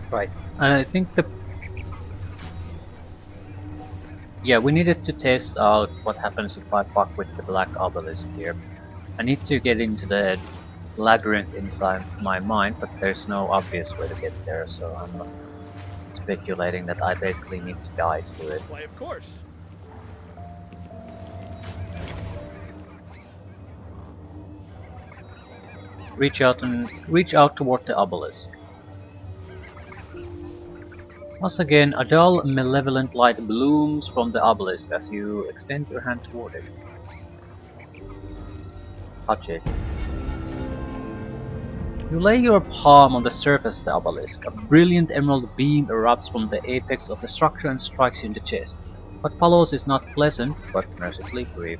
Right. I think the yeah, we needed to test out what happens if I fuck with the black obelisk here. I need to get into the labyrinth inside my mind, but there's no obvious way to get there, so I'm speculating that I basically need to die to do it. Why, of course. Reach out toward the obelisk. Once again, a dull, malevolent light blooms from the obelisk as you extend your hand toward it. Touch it. You lay your palm on the surface of the obelisk. A brilliant emerald beam erupts from the apex of the structure and strikes you in the chest. What follows is not pleasant, but mercifully brief.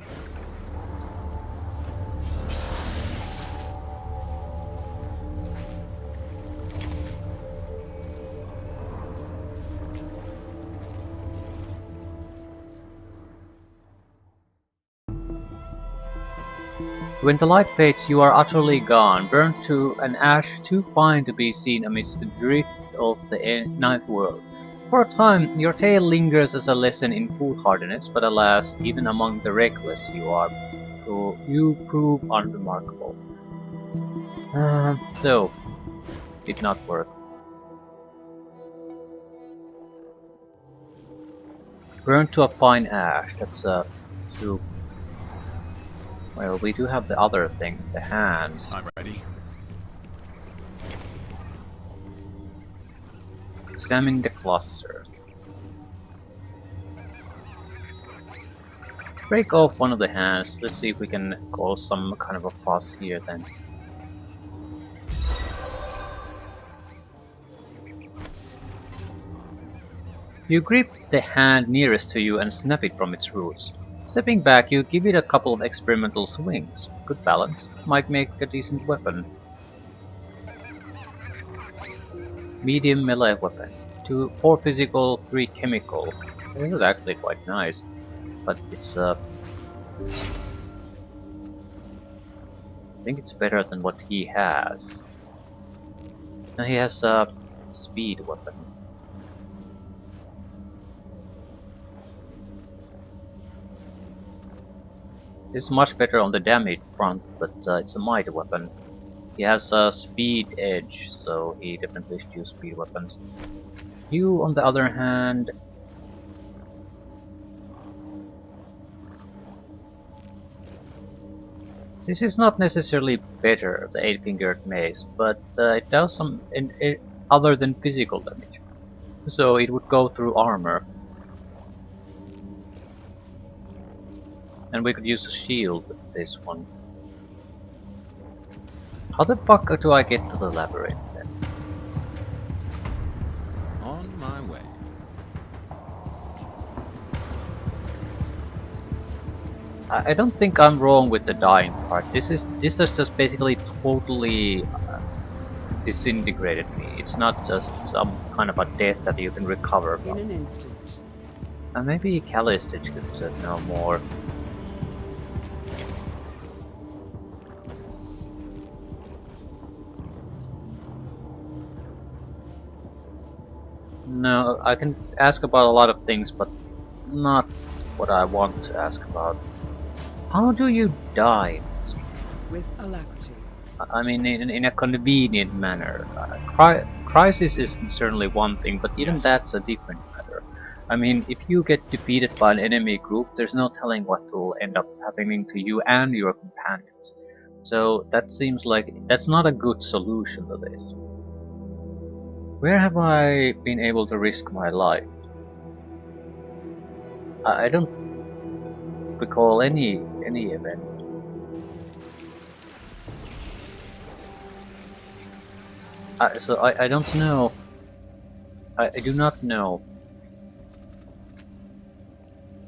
When the light fades, you are utterly gone, burnt to an ash too fine to be seen amidst the drift of the ninth world. For a time, your tale lingers as a lesson in foolhardiness, but alas, even among the reckless, you prove unremarkable. So, did not work. Burnt to a fine ash. That's too. Well, we do have the other thing, the hands. I'm ready. Examine the cluster. Break off one of the hands. Let's see if we can cause some kind of a fuss here then. You grip the hand nearest to you and snap it from its roots. Stepping back, you give it a couple of experimental swings. Good balance. Might make a decent weapon. Medium melee weapon. 4 physical, 3 chemical. This is actually quite nice. But it's I think it's better than what he has. Now he has a speed weapon. It's much better on the damage front, but it's a mighty weapon. He has a speed edge, so he definitely should use speed weapons. You, on the other hand, this is not necessarily better, the 8-fingered mace, but it does some other than physical damage. So it would go through armor. And we could use a shield with this one. How the fuck do I get to the labyrinth then? On my way. I don't think I'm wrong with the dying part. This has just basically totally disintegrated me. It's not just some kind of a death that you can recover from. In an instant. And maybe Callistich could know more. No, I can ask about a lot of things, but not what I want to ask about. How do you die? With alacrity. I mean, in a convenient manner. Crisis is certainly one thing, but even that's a different matter. I mean, if you get defeated by an enemy group, there's no telling what will end up happening to you and your companions. So that seems like that's not a good solution to this. Where have I been able to risk my life? I don't recall any event. So I don't know. I do not know.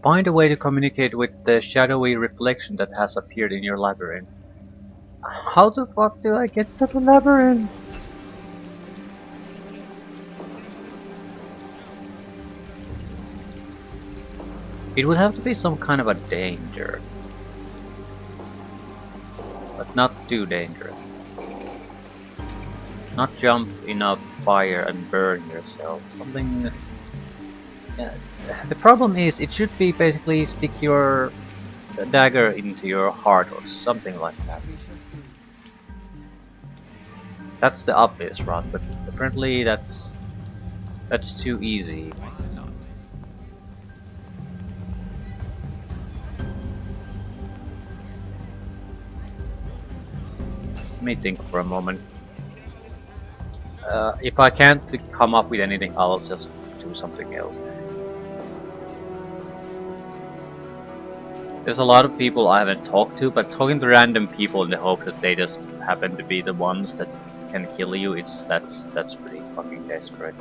Find a way to communicate with the shadowy reflection that has appeared in your labyrinth. How the fuck do I get to the labyrinth? It would have to be some kind of a danger. But not too dangerous. Not jump enough fire and burn yourself. Something. Yeah. The problem is, it should be basically stick your dagger into your heart or something like that. We shall see. That's the obvious route, but apparently that's too easy. Why not? Let me think for a moment. If I can't come up with anything, I'll just do something else. There's a lot of people I haven't talked to, but talking to random people in the hope that they just happen to be the ones that can kill you, that's pretty fucking desperate.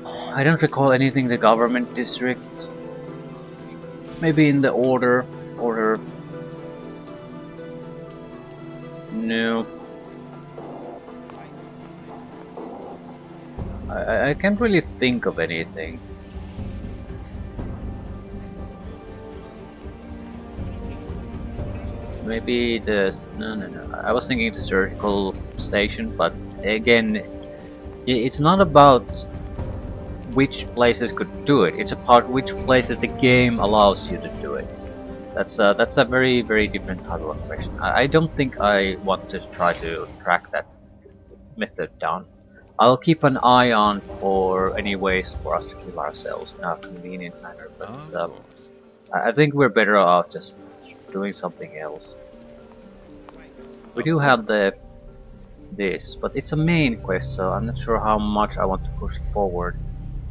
I don't recall anything in the government district. Maybe in the order. No. I can't really think of anything. Maybe the... No. I was thinking the surgical station, but again, it's not about which places could do it. It's about which places the game allows you to do it. That's a very, very different type of question. I don't think I want to try to track that method down. I'll keep an eye on for any ways for us to kill ourselves in a convenient manner, but I think we're better off just doing something else. We do have this, but it's a main quest, so I'm not sure how much I want to push it forward.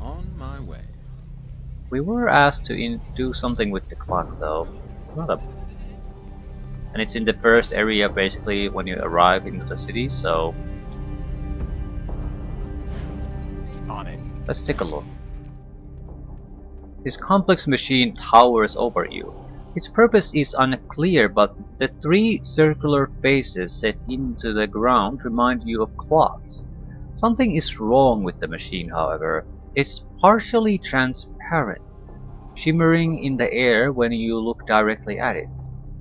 On my way. We were asked to do something with the clock, though. It's not a... And it's in the first area, basically, when you arrive into the city, so... On it. Let's take a look. This complex machine towers over you. Its purpose is unclear, but the three circular faces set into the ground remind you of clocks. Something is wrong with the machine, however. It's partially transparent, shimmering in the air when you look directly at it.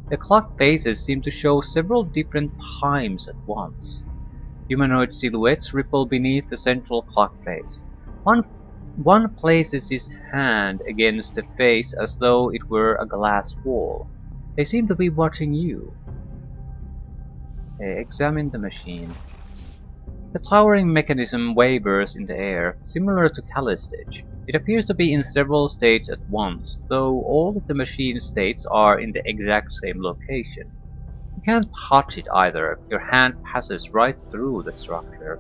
The clock faces seem to show several different times at once. Humanoid silhouettes ripple beneath the central clock face. One places his hand against the face as though it were a glass wall. They seem to be watching you. Examine the machine. The towering mechanism wavers in the air, similar to calistage. It appears to be in several states at once, though all of the machine states are in the exact same location. You can't touch it either. Your hand passes right through the structure.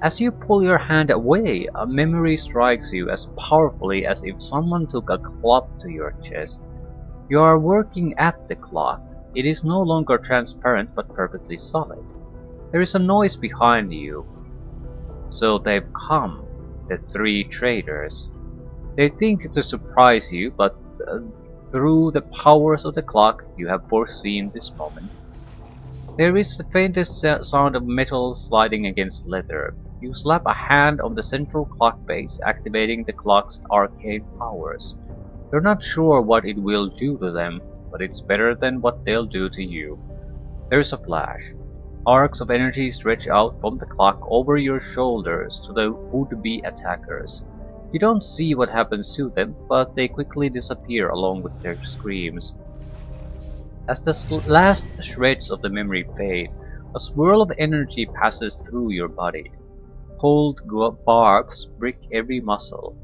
As you pull your hand away, a memory strikes you as powerfully as if someone took a club to your chest. You are working at the clock. It is no longer transparent but perfectly solid. There is a noise behind you. So they've come, the three traders. They think to surprise you, but through the powers of the clock, you have foreseen this moment. There is the faintest sound of metal sliding against leather. You slap a hand on the central clock face, activating the clock's arcane powers. You're not sure what it will do to them, but it's better than what they'll do to you. There's a flash. Arcs of energy stretch out from the clock over your shoulders to the would-be attackers. You don't see what happens to them, but they quickly disappear along with their screams. As the last shreds of the memory fade, a swirl of energy passes through your body. Cold barbs prick every muscle.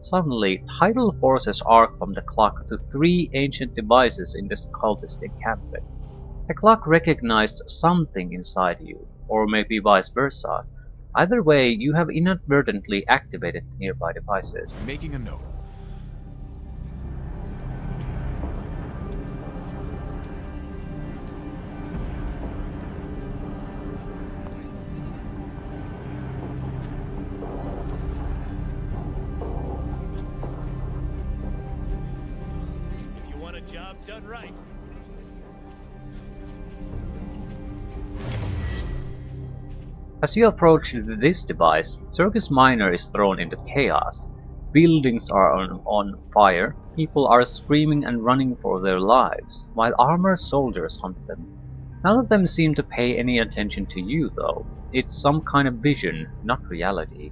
Suddenly, tidal forces arc from the clock to three ancient devices in the cultist encampment. The clock recognized something inside you, or maybe vice versa. Either way, you have inadvertently activated the nearby devices. Making a note. If you want a job done right. As you approach this device, Circus Minor is thrown into chaos. Buildings are on fire, people are screaming and running for their lives, while armored soldiers hunt them. None of them seem to pay any attention to you, though. It's some kind of vision, not reality.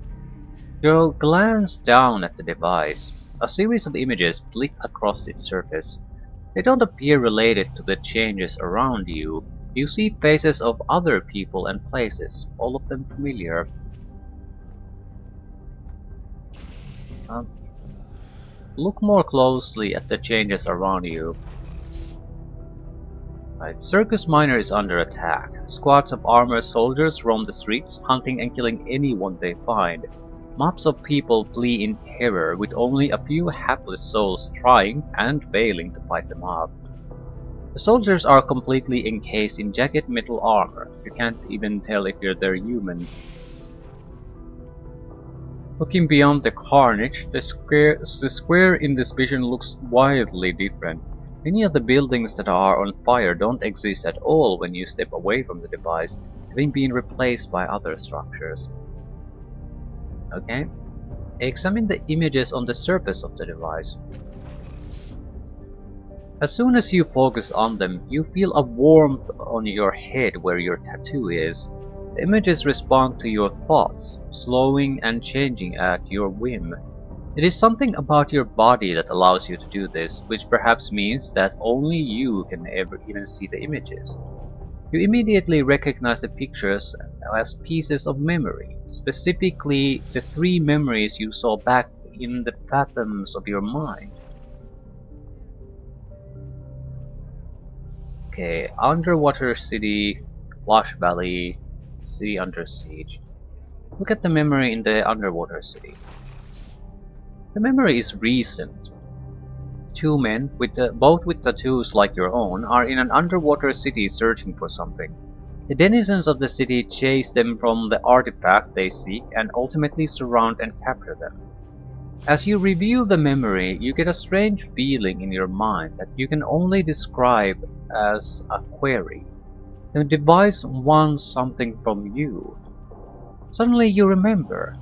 You glance down at the device. A series of images flit across its surface. They don't appear related to the changes around you. You see faces of other people and places, all of them familiar. Look more closely at the changes around you. Right. Circus Minor is under attack. Squads of armored soldiers roam the streets, hunting and killing anyone they find. Mobs of people flee in terror, with only a few hapless souls trying and failing to fight them off. The soldiers are completely encased in jagged metal armor. You can't even tell if they're human. Looking beyond the carnage, the square in this vision looks wildly different. Many of the buildings that are on fire don't exist at all when you step away from the device, having been replaced by other structures. Okay. Examine the images on the surface of the device. As soon as you focus on them, you feel a warmth on your head where your tattoo is. The images respond to your thoughts, slowing and changing at your whim. It is something about your body that allows you to do this, which perhaps means that only you can ever even see the images. You immediately recognize the pictures as pieces of memory, specifically the 3 memories you saw back in the fathoms of your mind. Okay, underwater city, Wash Valley, city under siege. Look at the memory in the underwater city. The memory is recent. 2 men, both with tattoos like your own, are in an underwater city searching for something. The denizens of the city chase them from the artifact they seek and ultimately surround and capture them. As you review the memory, you get a strange feeling in your mind that you can only describe as a query. The device wants something from you. Suddenly you remember.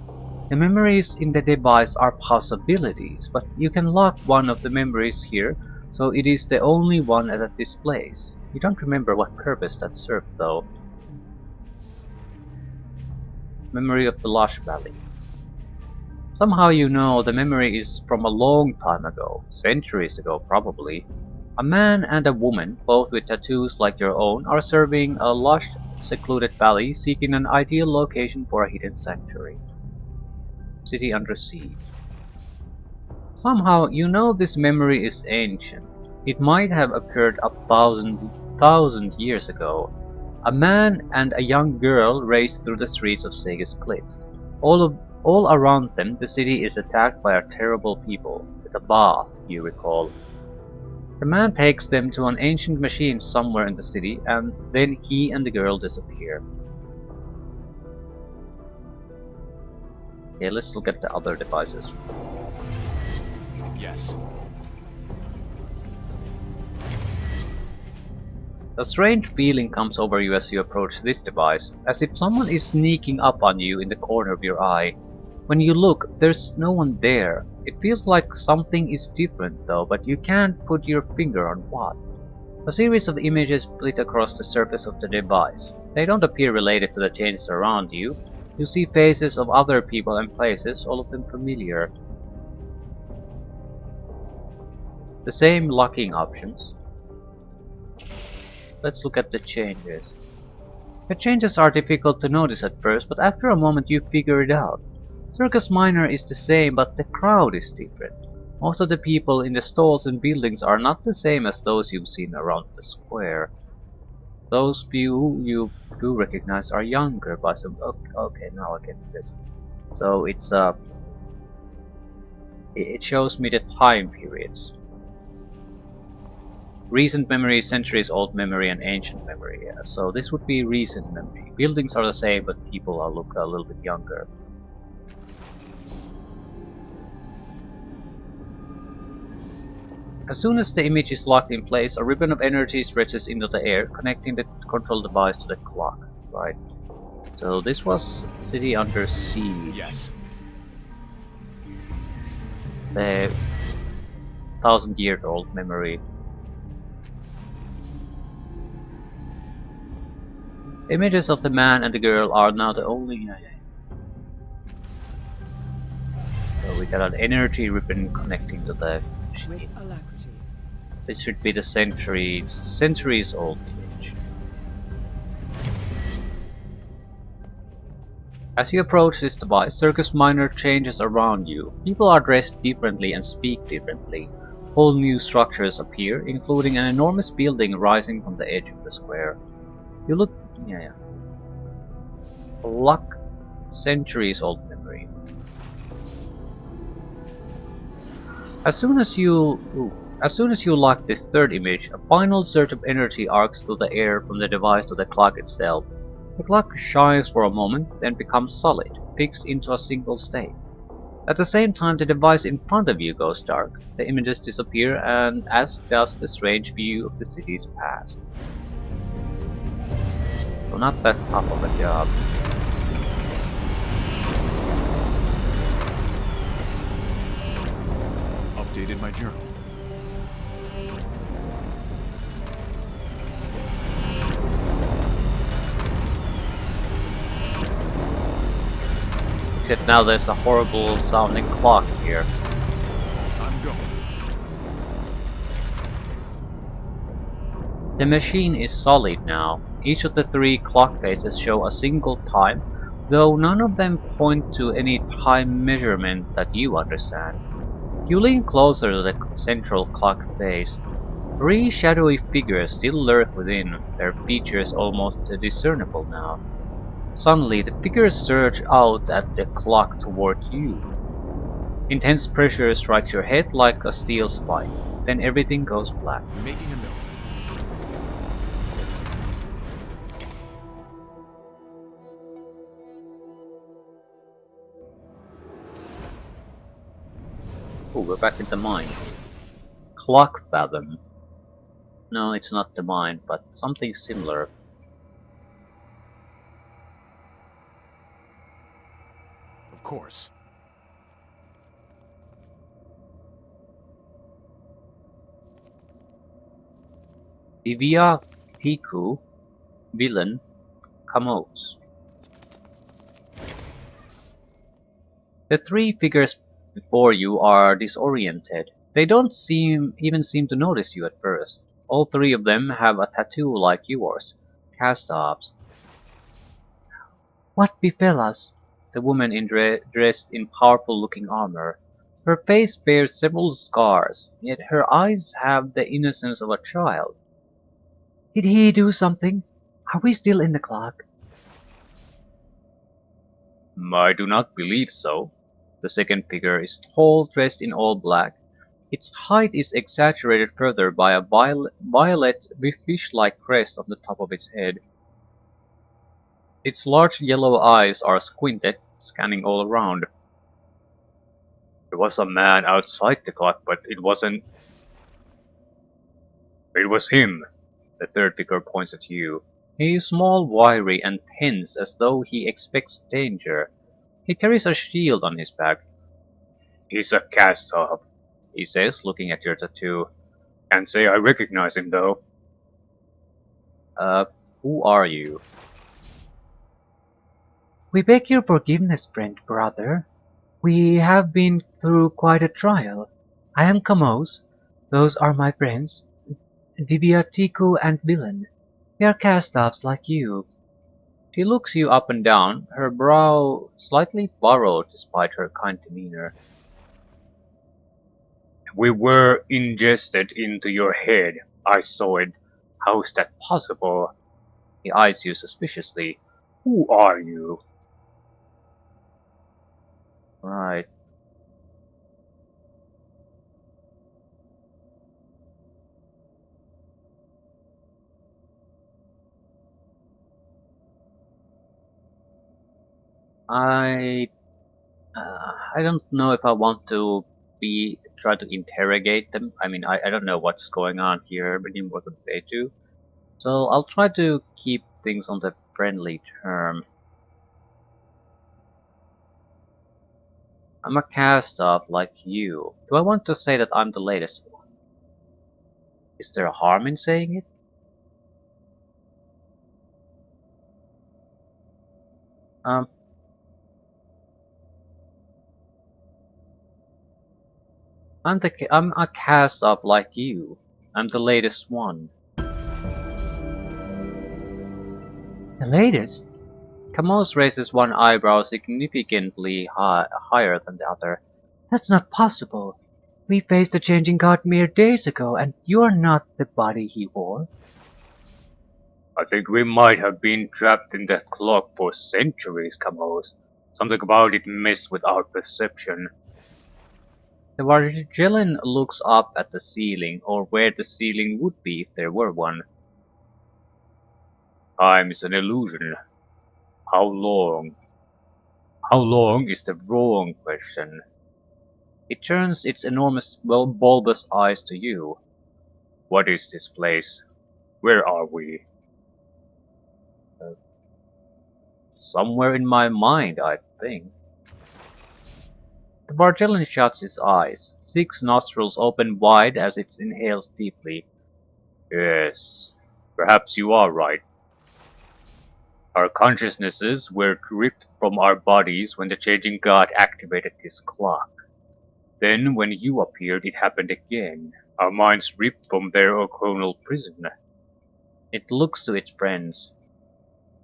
The memories in the device are possibilities, but you can lock one of the memories here, so it is the only one that displays. You don't remember what purpose that served, though. Memory of the Lush Valley. Somehow you know the memory is from a long time ago, centuries ago probably. A man and a woman, both with tattoos like your own, are serving a lush, secluded valley, seeking an ideal location for a hidden sanctuary. City under siege. Somehow you know this memory is ancient. It might have occurred 1,000 years ago. A man and a young girl race through the streets of Sega's cliffs. All around them, the city is attacked by a terrible people, with a bath, you recall. The man takes them to an ancient machine somewhere in the city, and then he and the girl disappear. Okay, let's look at the other devices. Yes. A strange feeling comes over you as you approach this device, as if someone is sneaking up on you in the corner of your eye. When you look, there's no one there. It feels like something is different though, but you can't put your finger on what. A series of images flit across the surface of the device. They don't appear related to the changes around you. You see faces of other people and places, all of them familiar. The same locking options. Let's look at the changes. The changes are difficult to notice at first, but after a moment you figure it out. Circus Minor is the same, but the crowd is different. Most of the people in the stalls and buildings are not the same as those you've seen around the square. Those few you do recognize are younger by some... Okay, now I get this. So it's it shows me the time periods. Recent memory, centuries old memory, and ancient memory. Yeah. So this would be recent memory. Buildings are the same, but people look a little bit younger. As soon as the image is locked in place, a ribbon of energy stretches into the air, connecting the control device to the clock. Right. So this was City Under Siege. Yes. The 1,000-year-old memory. Images of the man and the girl are now the only. So we got an energy ribbon connecting to the With machine. alacrity. This should be the centuries old image. As you approach this device, Circus Minor changes around you. People are dressed differently and speak differently. Whole new structures appear, including an enormous building rising from the edge of the square. You look, luck, centuries old memory. As soon as you lock this third image, a final surge of energy arcs through the air from the device to the clock itself. The clock shines for a moment, then becomes solid, fixed into a single state. At the same time, the device in front of you goes dark. The images disappear, and as does the strange view of the city's past. So not that tough of a job. Updated my journal. Except now there's a horrible sounding clock here. I'm going. The machine is solid now. Each of the three clock faces show a single time, though none of them point to any time measurement that you understand. You lean closer to the central clock face. Three shadowy figures still lurk within, their features almost discernible now. Suddenly, the figures surge out at the clock toward you. Intense pressure strikes your head like a steel spike. Then everything goes black. Making a note. Oh, we're back in the mine. Clock fathom. No, it's not the mine, but something similar. Of course. Divya, Tiku, Villain, Kamos. The three figures before you are disoriented. They don't even seem to notice you at first. All three of them have a tattoo like yours. Cast-offs. What befell us? The woman dressed in powerful-looking armor. Her face bears several scars, yet her eyes have the innocence of a child. Did he do something? Are we still in the clock? I do not believe so. The second figure is tall, dressed in all black. Its height is exaggerated further by a violet fish-like crest on the top of its head. Its large yellow eyes are squinted, scanning all around. There was a man outside the clock, but it wasn't. It was him. The third figure points at you. He is small, wiry, and tense as though he expects danger. He carries a shield on his back. He's a cast-off, he says, looking at your tattoo. Can't say I recognize him, though. Who are you? We beg your forgiveness, friend, brother. We have been through quite a trial. I am Kamos. Those are my friends, Divya, Tiku, and Villain. They are cast-offs like you. She looks you up and down, her brow slightly furrowed despite her kind demeanor. We were ingested into your head. I saw it. How is that possible? He eyes you suspiciously. Who are you? Right. I don't know if I want to try to interrogate them. I mean, I don't know what's going on here, but what they do. So I'll try to keep things on the friendly term. I'm a cast-off like you. Do I want to say that I'm the latest one? Is there a harm in saying it? Um, I'm a cast off like you. I'm the latest one. The latest? Camus raises one eyebrow significantly higher than the other. That's not possible. We faced the changing god mere days ago, and you're not the body he wore. I think we might have been trapped in that clock for centuries, Camus. Something about it messed with our perception. The Vargillian looks up at the ceiling, or where the ceiling would be if there were one. Time is an illusion. How long? How long is the wrong question? It turns its enormous, bulbous eyes to you. What is this place? Where are we? Somewhere in my mind, I think. The Vargillian shuts its eyes. Six nostrils open wide as it inhales deeply. Yes, perhaps you are right. Our consciousnesses were ripped from our bodies when the changing god activated this clock. Then, when you appeared, it happened again. Our minds ripped from their occasional prison. It looks to its friends.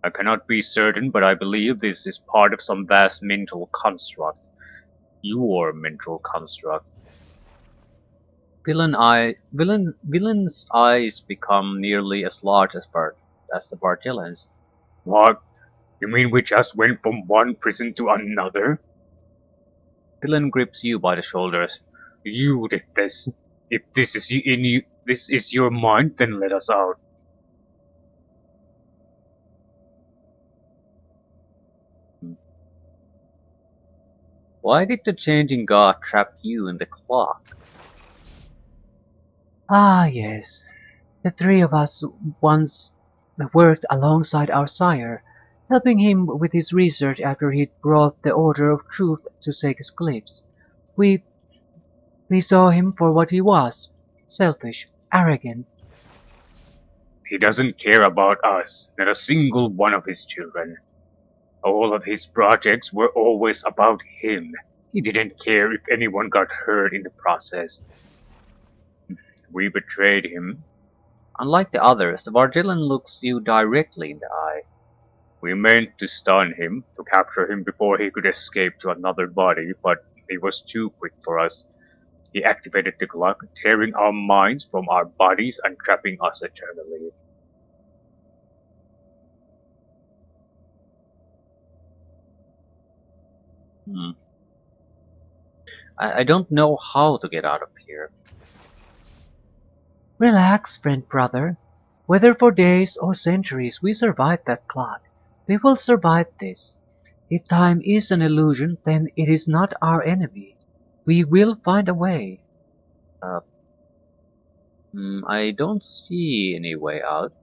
I cannot be certain, but I believe this is part of some vast mental construct. Your mental construct. Villain's eyes become nearly as large as the Vargillian's. What? You mean we just went from one prison to another? Villain grips you by the shoulders. You did this. If this is this is your mind, then let us out. Why did the changing god trap you in the clock? Ah, yes. The three of us once worked alongside our sire, helping him with his research after he'd brought the Order of Truth to Sega's Cliffs. We saw him for what he was. Selfish, arrogant. He doesn't care about us, not a single one of his children. All of his projects were always about him. He didn't care if anyone got hurt in the process. We betrayed him. Unlike the others, the Vargillian looks you directly in the eye. We meant to stun him, to capture him before he could escape to another body, but he was too quick for us. He activated the clock, tearing our minds from our bodies and trapping us eternally. I don't know how to get out of here. Relax, friend brother. Whether for days or centuries we survived that clock, we will survive this. If time is an illusion, then it is not our enemy. We will find a way. I don't see any way out.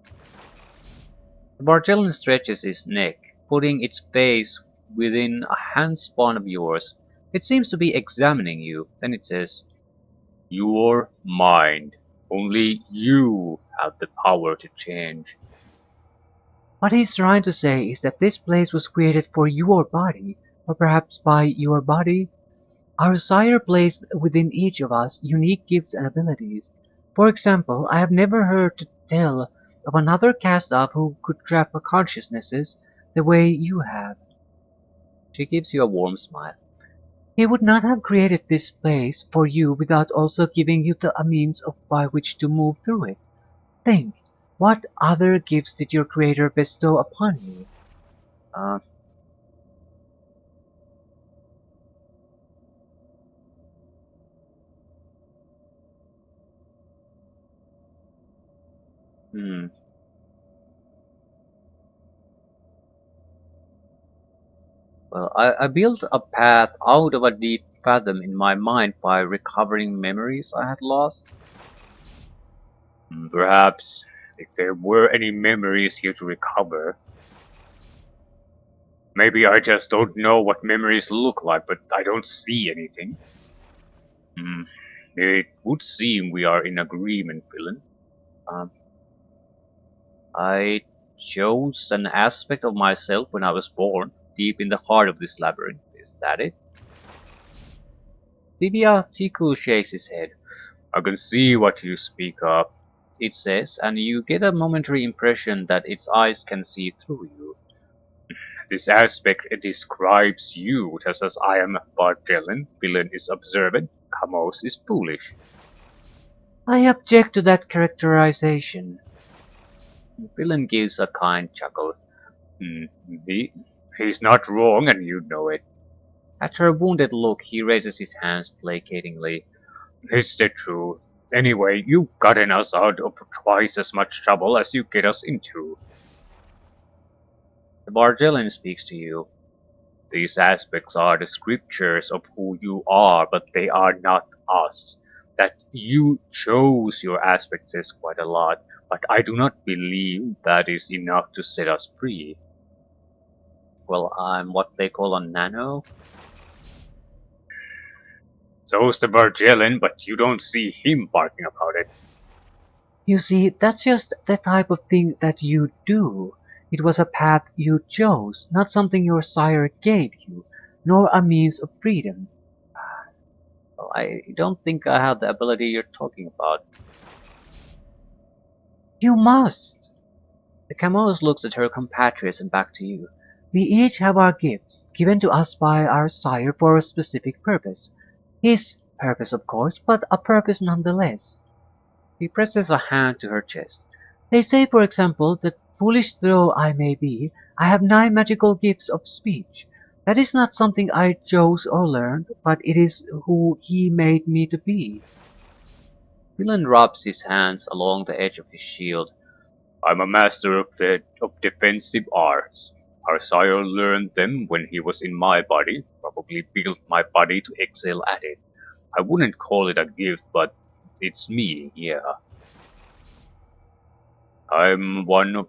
The Vargillian stretches his neck, putting its face within a handspan of yours. It seems to be examining you. Then it says, Your mind. Only you have the power to change. What he's trying to say is that this place was created for your body, or perhaps by your body. Our sire placed within each of us unique gifts and abilities. For example, I have never heard tell of another cast-off who could trap consciousnesses the way you have. She gives you a warm smile. He would not have created this place for you without also giving you a means by which to move through it. Think, what other gifts did your creator bestow upon you? Well, I built a path out of a deep fathom in my mind by recovering memories I had lost. Perhaps, if there were any memories here to recover. Maybe I just don't know what memories look like, but I don't see anything. It would seem we are in agreement, villain. I chose an aspect of myself when I was born. deep in the heart of this labyrinth. Is that it? Divya Tiku shakes his head. I can see what you speak of, it says, and you get a momentary impression that its eyes can see through you. This aspect describes you just as I am Bartellen, villain is observant, Kamos is foolish. I object to that characterization. Villain gives a kind chuckle. He's not wrong and you know it. At her wounded look, he raises his hands placatingly. It's the truth. Anyway, you've gotten us out of twice as much trouble as you get us into. The Bargellan speaks to you. These aspects are the scriptures of who you are, but they are not us. That you chose your aspects says quite a lot, but I do not believe that is enough to set us free. Well, I'm what they call a nano. So's the Bargellan, but you don't see him barking about it. You see, that's just the type of thing that you do. It was a path you chose, not something your sire gave you, nor a means of freedom. Well, I don't think I have the ability you're talking about. You must! The Camos looks at her compatriots and back to you. We each have our gifts, given to us by our sire for a specific purpose. His purpose, of course, but a purpose nonetheless. He presses a hand to her chest. They say, for example, that foolish though I may be, I have 9 magical gifts of speech. That is not something I chose or learned, but it is who he made me to be. Villain rubs his hands along the edge of his shield. I'm a master of defensive arts. Our sire learned them when he was in my body, probably built my body to excel at it. I wouldn't call it a gift, but it's me, yeah. I'm one of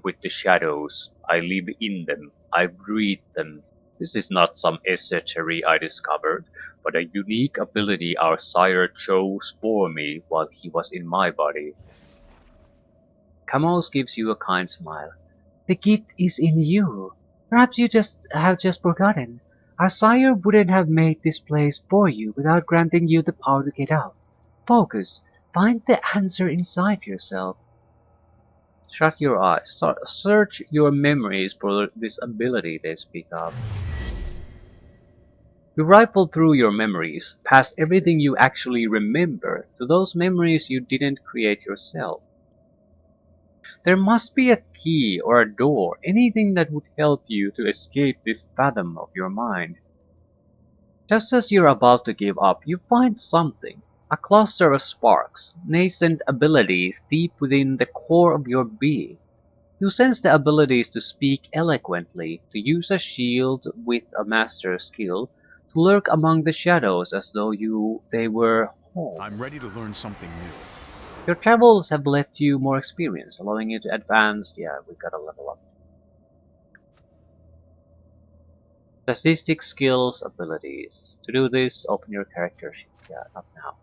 with the shadows. I live in them. I breathe them. This is not some esotery I discovered, but a unique ability our sire chose for me while he was in my body. Camos gives you a kind smile. The gift is in you. Perhaps you have just forgotten. Our sire wouldn't have made this place for you without granting you the power to get out. Focus. Find the answer inside yourself. Shut your eyes. Search your memories for this ability they speak of. You rifle through your memories, past everything you actually remember, to those memories you didn't create yourself. There must be a key or a door, anything that would help you to escape this fathom of your mind. Just as you're about to give up, you find something. A cluster of sparks, nascent abilities deep within the core of your being. You sense the abilities to speak eloquently, to use a shield with a master skill, to lurk among the shadows as though they were home. I'm ready to learn something new. Your travels have left you more experience, allowing you to advance. Yeah, we gotta level up. Statistics, skills, abilities. To do this, open your character sheet. Yeah, not now.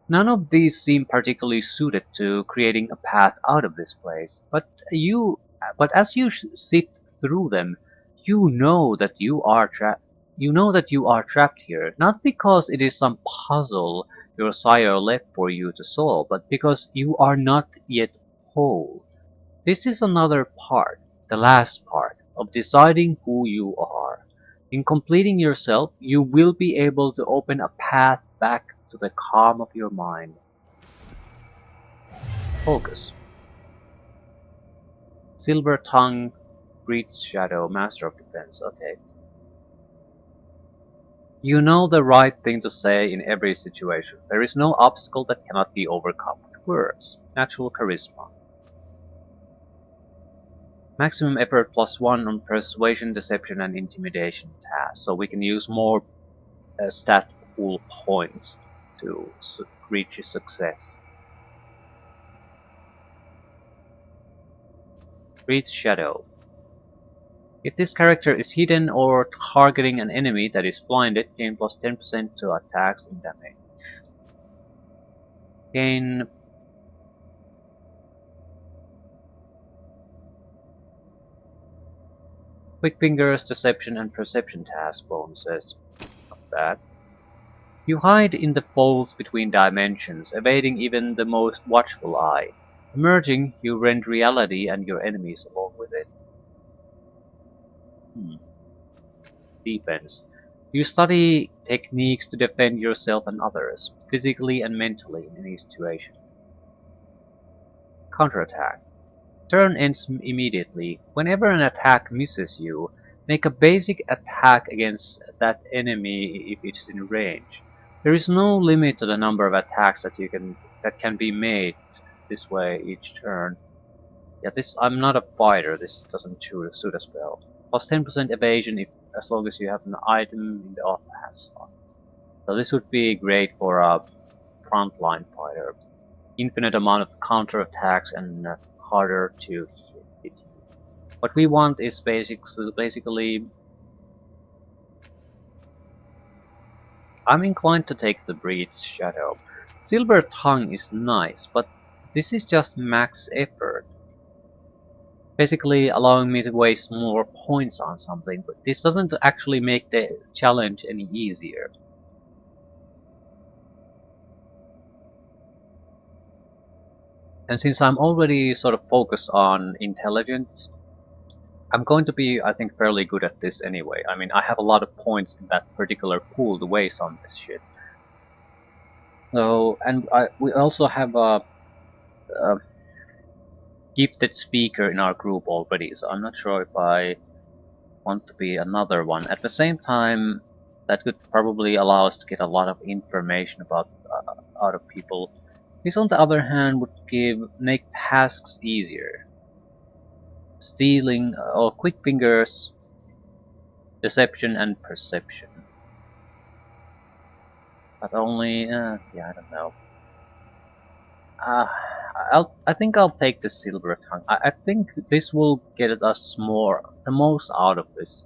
None of these seem particularly suited to creating a path out of this place, but as you sit through them, you know that you are trapped. You know that you are trapped here, not because it is some puzzle your sire left for you to solve, but because you are not yet whole. This is another part, the last part, of deciding who you are. In completing yourself, you will be able to open a path back to the calm of your mind. Focus. Silver Tongue, Breathes Shadow, Master of Defense. Okay. You know the right thing to say in every situation. There is no obstacle that cannot be overcome with words. Natural Charisma. Maximum effort +1 on Persuasion, Deception, and Intimidation tasks. So we can use more stat pool points to reach success. Breathe Shadow. If this character is hidden or targeting an enemy that is blinded, gain +10% to attacks and damage. Gain Quick fingers, deception, and perception task bonuses. Not bad. You hide in the folds between dimensions, evading even the most watchful eye. Emerging, you rend reality and your enemies along with it. Defense. You study techniques to defend yourself and others, physically and mentally in any situation. Counterattack. Turn ends immediately. Whenever an attack misses you, make a basic attack against that enemy if it's in range. There is no limit to the number of attacks that can be made this way each turn. Yeah, I'm not a fighter. This doesn't suit a spell. Plus 10% evasion as long as you have an item in the offhand slot. So this would be great for a frontline fighter. Infinite amount of counter attacks and harder to hit you. What we want is basically I'm inclined to take the Breed's Shadow. Silver Tongue is nice, but this is just max effort. Basically allowing me to waste more points on something, but this doesn't actually make the challenge any easier. And since I'm already sort of focused on intelligence, I'm going to be, I think, fairly good at this anyway. I mean, I have a lot of points in that particular pool to waste on this shit. So, and we also have a gifted speaker in our group already, so I'm not sure if I want to be another one. At the same time, that could probably allow us to get a lot of information about out of people. This, on the other hand, would make tasks easier. Stealing or quick fingers, deception, and perception. But only, yeah, I don't know. I think I'll take the Silver Tongue. I think this will get us the most out of this.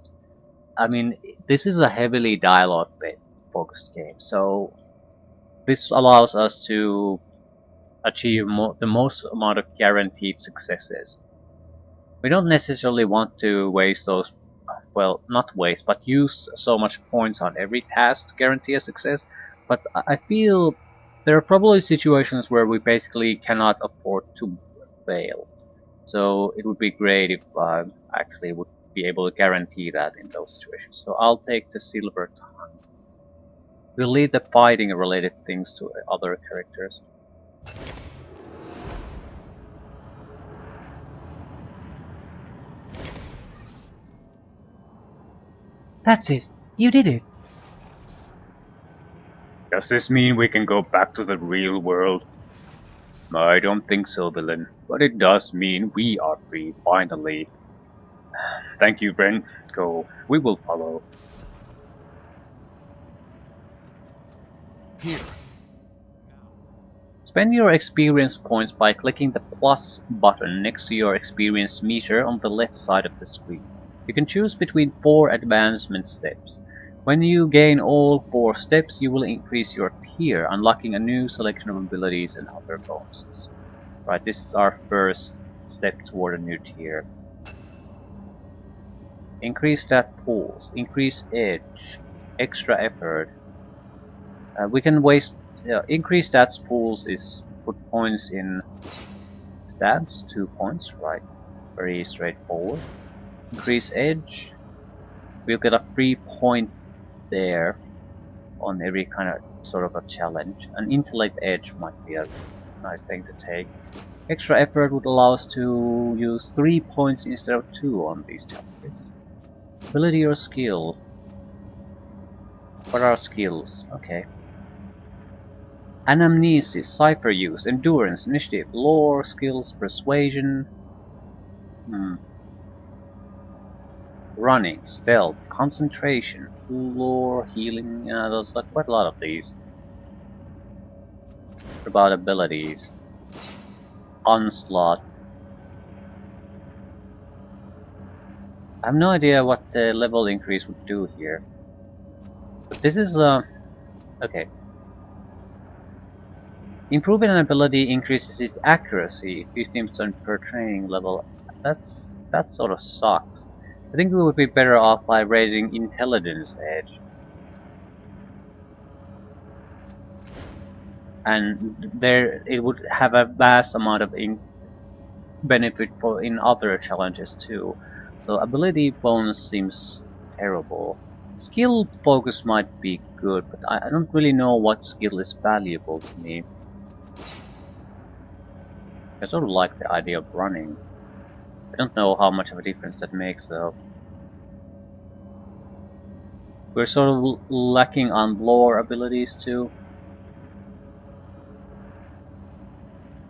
I mean, this is a heavily dialogue-focused game, so this allows us to achieve the most amount of guaranteed successes. We don't necessarily want to waste those, well, not waste, but use so much points on every task to guarantee a success, but I feel there are probably situations where we basically cannot afford to fail. So it would be great if I actually would be able to guarantee that in those situations. So I'll take the Silver Tongue. We'll leave the fighting related things to other characters. That's it. You did it. Does this mean we can go back to the real world? I don't think so, villain. But it does mean we are free, finally. Thank you, friend. Go. We will follow. Here. Spend your experience points by clicking the plus button next to your experience meter on the left side of the screen. You can choose between 4 advancement steps. When you gain all 4 steps, you will increase your tier, unlocking a new selection of abilities and other bonuses. Right, this is our first step toward a new tier. Increase stat pools, increase edge, extra effort. We can waste. Increase stats pools is put points in stats, 2 points, right? Very straightforward. Increase edge. We'll get a free point there on every kind of sort of a challenge. An intellect edge might be a nice thing to take. Extra effort would allow us to use 3 points instead of 2 on these challenges. Ability or skill. What are skills? Okay. Anamnesis, cipher use, endurance, initiative, lore, skills, persuasion. Running, stealth, concentration, lore, healing. There's like quite a lot of these. What about abilities? Onslaught. I have no idea what the level increase would do here. But this is okay. Improving an ability increases its accuracy 15% per training level. That sort of sucks. I think we would be better off by raising intelligence edge. And there it would have a vast amount of benefit for in other challenges too. So ability bonus seems terrible. Skill focus might be good, but I don't really know what skill is valuable to me. I sort of like the idea of running. I don't know how much of a difference that makes though. We're sort of lacking on lore abilities too.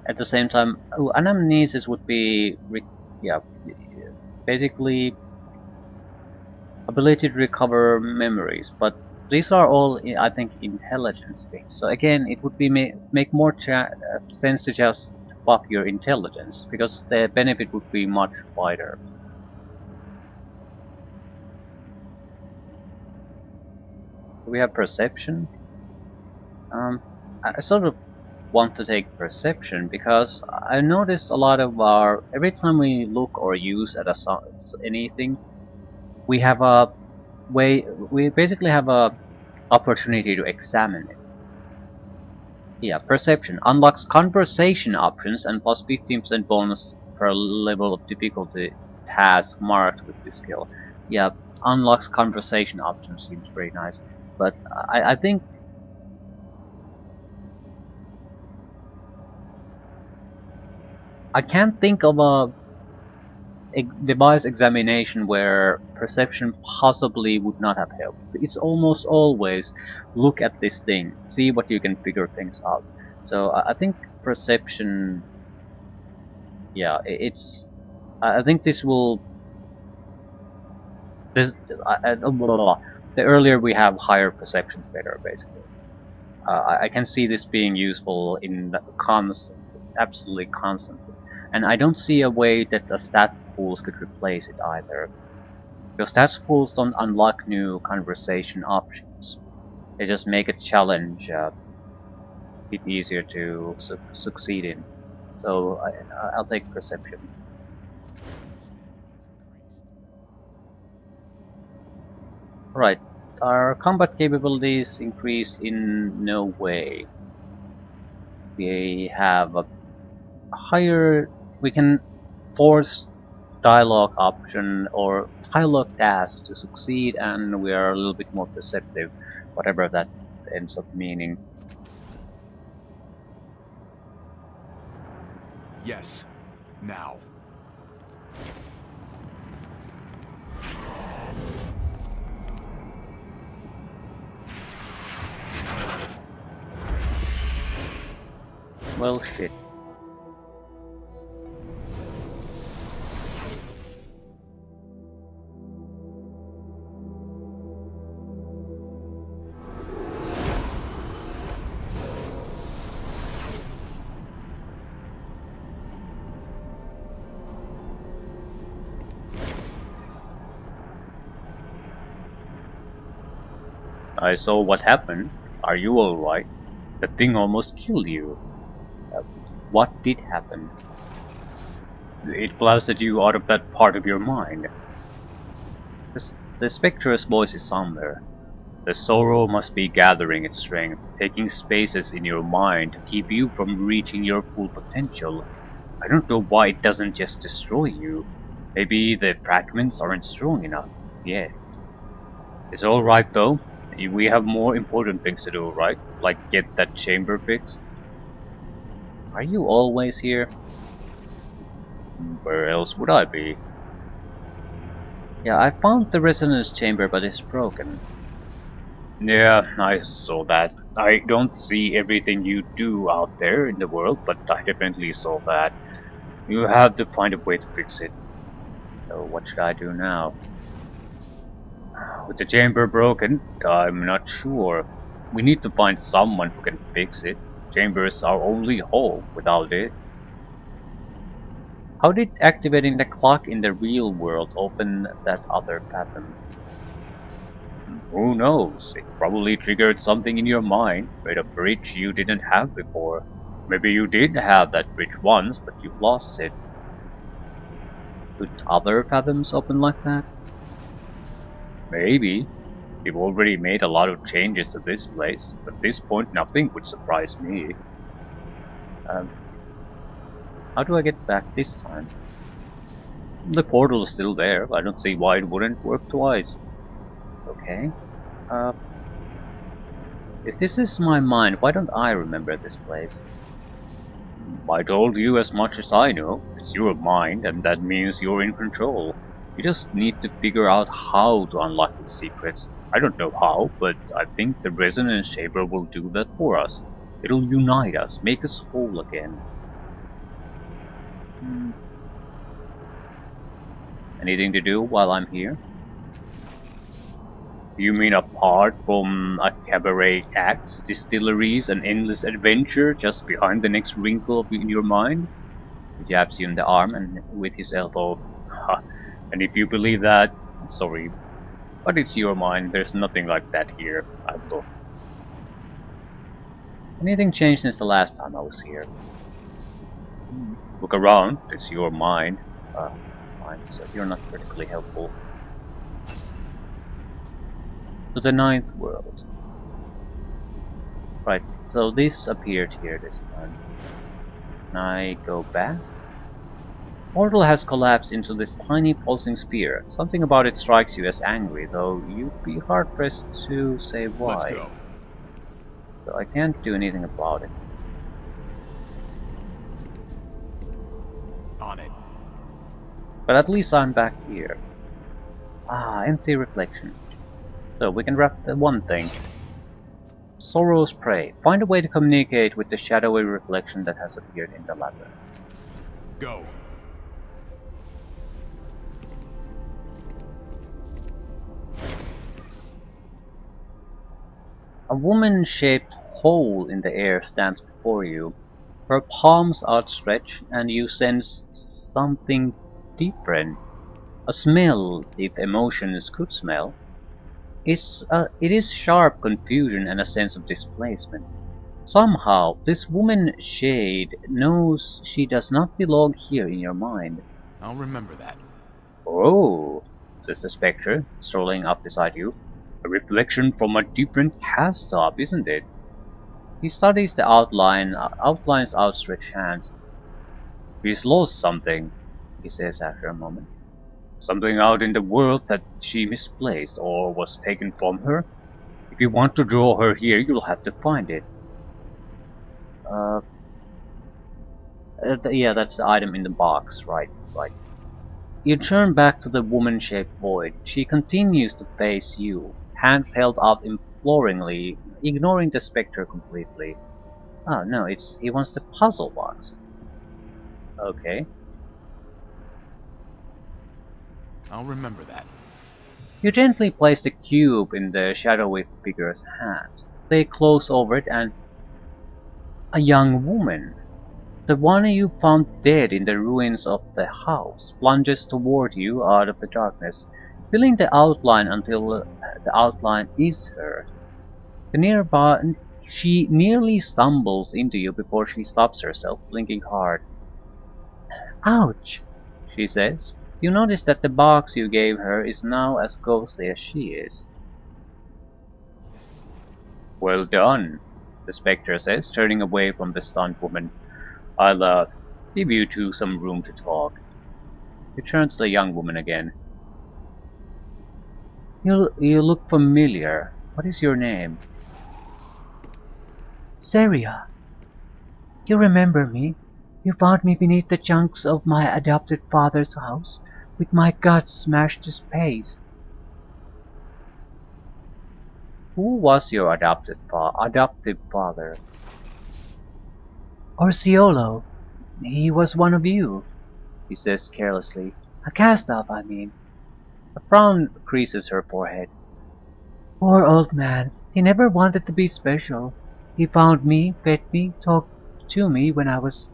At the same time, anamnesis would be, yeah, basically ability to recover memories, but these are all, I think, intelligence things. So again, it would be make more sense to just buff your intelligence, because the benefit would be much wider. Do we have perception? I sort of want to take perception because I noticed a lot of our every time we look or use at anything, we have a we basically have a opportunity to examine it. Yeah, perception unlocks conversation options and plus 15% bonus per level of difficulty task marked with this skill. Yeah, unlocks conversation options seems very nice, but I think I can't think of a device examination where perception possibly would not have helped. It's almost always look at this thing, see what you can figure things out. So I think perception, yeah, it's. I think this will. This the earlier we have higher perception, better. Basically, I can see this being useful in absolutely constantly, and I don't see a way that the stat pools could replace it either. Because stats pools don't unlock new conversation options. They just make a challenge a bit easier to succeed in. So I'll take perception. Right. Our combat capabilities increase in no way. We have a higher. We can force dialogue option or dialogue tasks to succeed, and we are a little bit more perceptive, whatever that ends up meaning. Yes. Now. Well, shit. I saw what happened. Are you alright? The thing almost killed you. What did happen? It blasted you out of that part of your mind. The spectre's voice is somewhere. The sorrow must be gathering its strength, taking spaces in your mind to keep you from reaching your full potential. I don't know why it doesn't just destroy you. Maybe the fragments aren't strong enough yet. It's alright though. We have more important things to do, right? Like get that chamber fixed. Are you always here? Where else would I be? Yeah, I found the resonance chamber, but it's broken. Yeah, I saw that. I don't see everything you do out there in the world, but I definitely saw that. You have to find a way to fix it. So what should I do now? With the chamber broken, I'm not sure. We need to find someone who can fix it. Chamber's our only hope without it. How did activating the clock in the real world open that other pattern? Who knows? It probably triggered something in your mind, made a bridge you didn't have before. Maybe you did have that bridge once, but you lost it. Could other fathoms open like that? Maybe. We've already made a lot of changes to this place. At this point, nothing would surprise me. Um, how do I get back this time? The portal's still there. I don't see why it wouldn't work twice. Okay. Uh, if this is my mind, why don't I remember this place? I told you as much as I know. It's your mind, and that means you're in control. You just need to figure out how to unlock its secrets. I don't know how, but I think the Resonance Shaper will do that for us. It'll unite us, make us whole again. Anything to do while I'm here? You mean apart from a cabaret acts, distilleries, and endless adventure just behind the next wrinkle in your mind? He jabs you in the arm and with his elbow. Ha. And if you believe that, sorry, but it's your mind. There's nothing like that here. I've looked. Anything changed since the last time I was here? Look around. It's your mind. Fine. So you're not particularly helpful. To the ninth world. Right. So this appeared here this time. Can I go back? Portal has collapsed into this tiny pulsing sphere. Something about it strikes you as angry, though you'd be hard-pressed to say why. Let's go. So I can't do anything about it. On it. But at least I'm back here. Ah, empty reflection. So we can wrap the one thing. Sorrow's prey. Find a way to communicate with the shadowy reflection that has appeared in the labyrinth. Go. A woman-shaped hole in the air stands before you, her palms outstretched, and you sense something different. A smell, if emotions could smell. It is sharp confusion and a sense of displacement. Somehow, this woman shade knows she does not belong here in your mind. I'll remember that. Oh, says the spectre, strolling up beside you. A reflection from a different cast-off, isn't it? He studies the outlines outstretched hands. She's lost something, he says after a moment. Something out in the world that she misplaced or was taken from her. If you want to draw her here, you'll have to find it. Yeah, that's the item in the box, right. You turn back to the woman-shaped void. She continues to face you, hands held out imploringly, ignoring the spectre completely. Oh no, he wants the puzzle box. Okay. I'll remember that. You gently place the cube in the shadowy figure's hands. They close over it and... a young woman. The one you found dead in the ruins of the house plunges toward you out of the darkness, filling the outline until the outline is her. She nearly stumbles into you before she stops herself, blinking hard. Ouch, she says. You notice that the box you gave her is now as ghostly as she is. Well done, the spectre says, turning away from the stunned woman. I'll give you two some room to talk. You turn to the young woman again. You look familiar. What is your name? Seria. You remember me? You found me beneath the chunks of my adopted father's house, with my guts smashed to paste. Who was your adoptive father? Orsiolo. He was one of you, he says carelessly. A cast-off, I mean. A frown creases her forehead. Poor old man. He never wanted to be special. He found me, fed me, talked to me when I was,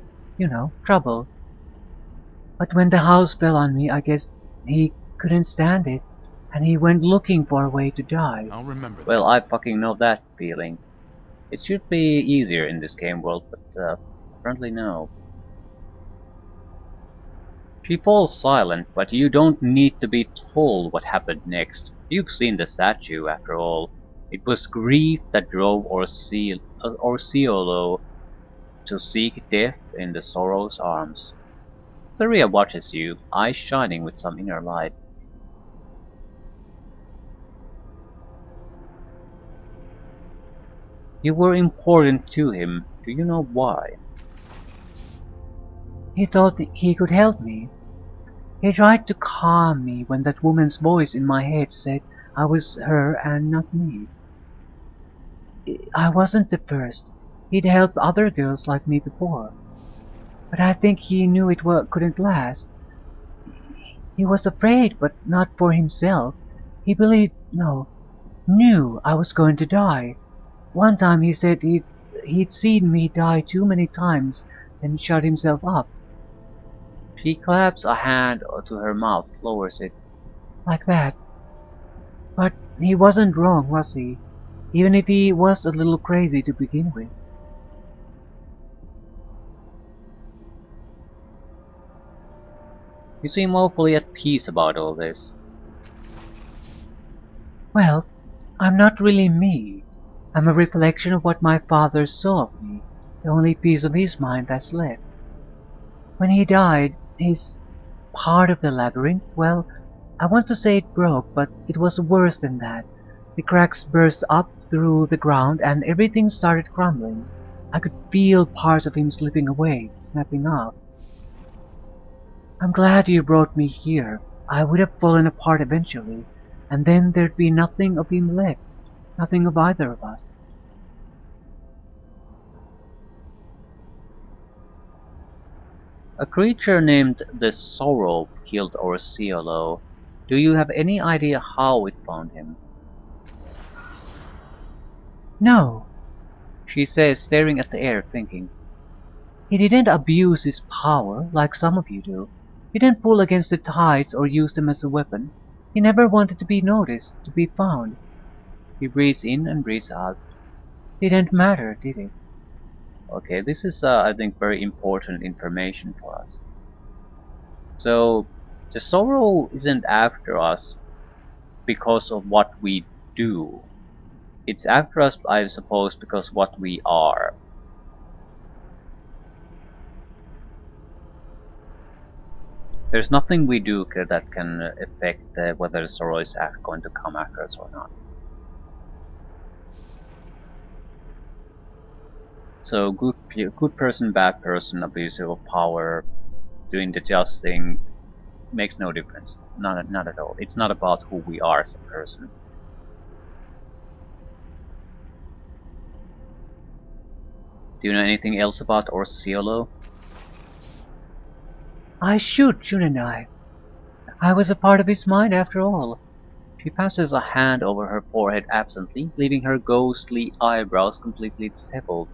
troubled. But when the house fell on me, I guess he couldn't stand it, and he went looking for a way to die. I'll remember that. Well, I fucking know that feeling. It should be easier in this game world, but apparently no. She falls silent, but you don't need to be told what happened next. You've seen the statue, after all. It was grief that drove Orsiolo to seek death in the sorrow's arms. Theria watches you, eyes shining with some inner light. You were important to him. Do you know why? He thought he could help me. He tried to calm me when that woman's voice in my head said I was her and not me. I wasn't the first. He'd helped other girls like me before. But I think he knew it couldn't last. He was afraid, but not for himself. He knew I was going to die. One time he said he'd seen me die too many times, then shut himself up. She claps a hand to her mouth, lowers it. Like that. But he wasn't wrong, was he? Even if he was a little crazy to begin with. You seem awfully at peace about all this. Well, I'm not really me. I'm a reflection of what my father saw of me, the only piece of his mind that's left. When he died, his part of the labyrinth, well, I want to say it broke, but it was worse than that. The cracks burst up through the ground and everything started crumbling. I could feel parts of him slipping away, snapping off. I'm glad you brought me here. I would have fallen apart eventually, and then there'd be nothing of him left. Nothing of either of us. A creature named the Sorrow killed Orsiolo. Do you have any idea how it found him? No, She says, staring at the air, thinking. he didn't abuse his power like some of you do. He didn't pull against the tides or use them as a weapon. He never wanted to be noticed, to be found. He breathes in and breathes out. Didn't matter, did it? Okay, this is, I think, very important information for us. So, the Sorrow isn't after us because of what we do. It's after us, I suppose, because what we are. There's nothing we do that can affect whether the Sorrow is going to come after us or not. So good person, bad person, abusive of power, doing the just thing makes no difference. Not at all. It's not about who we are as a person. Do you know anything else about Orsiolo? I should, shouldn't I? I was a part of his mind after all. She passes a hand over her forehead absently, leaving her ghostly eyebrows completely disabled.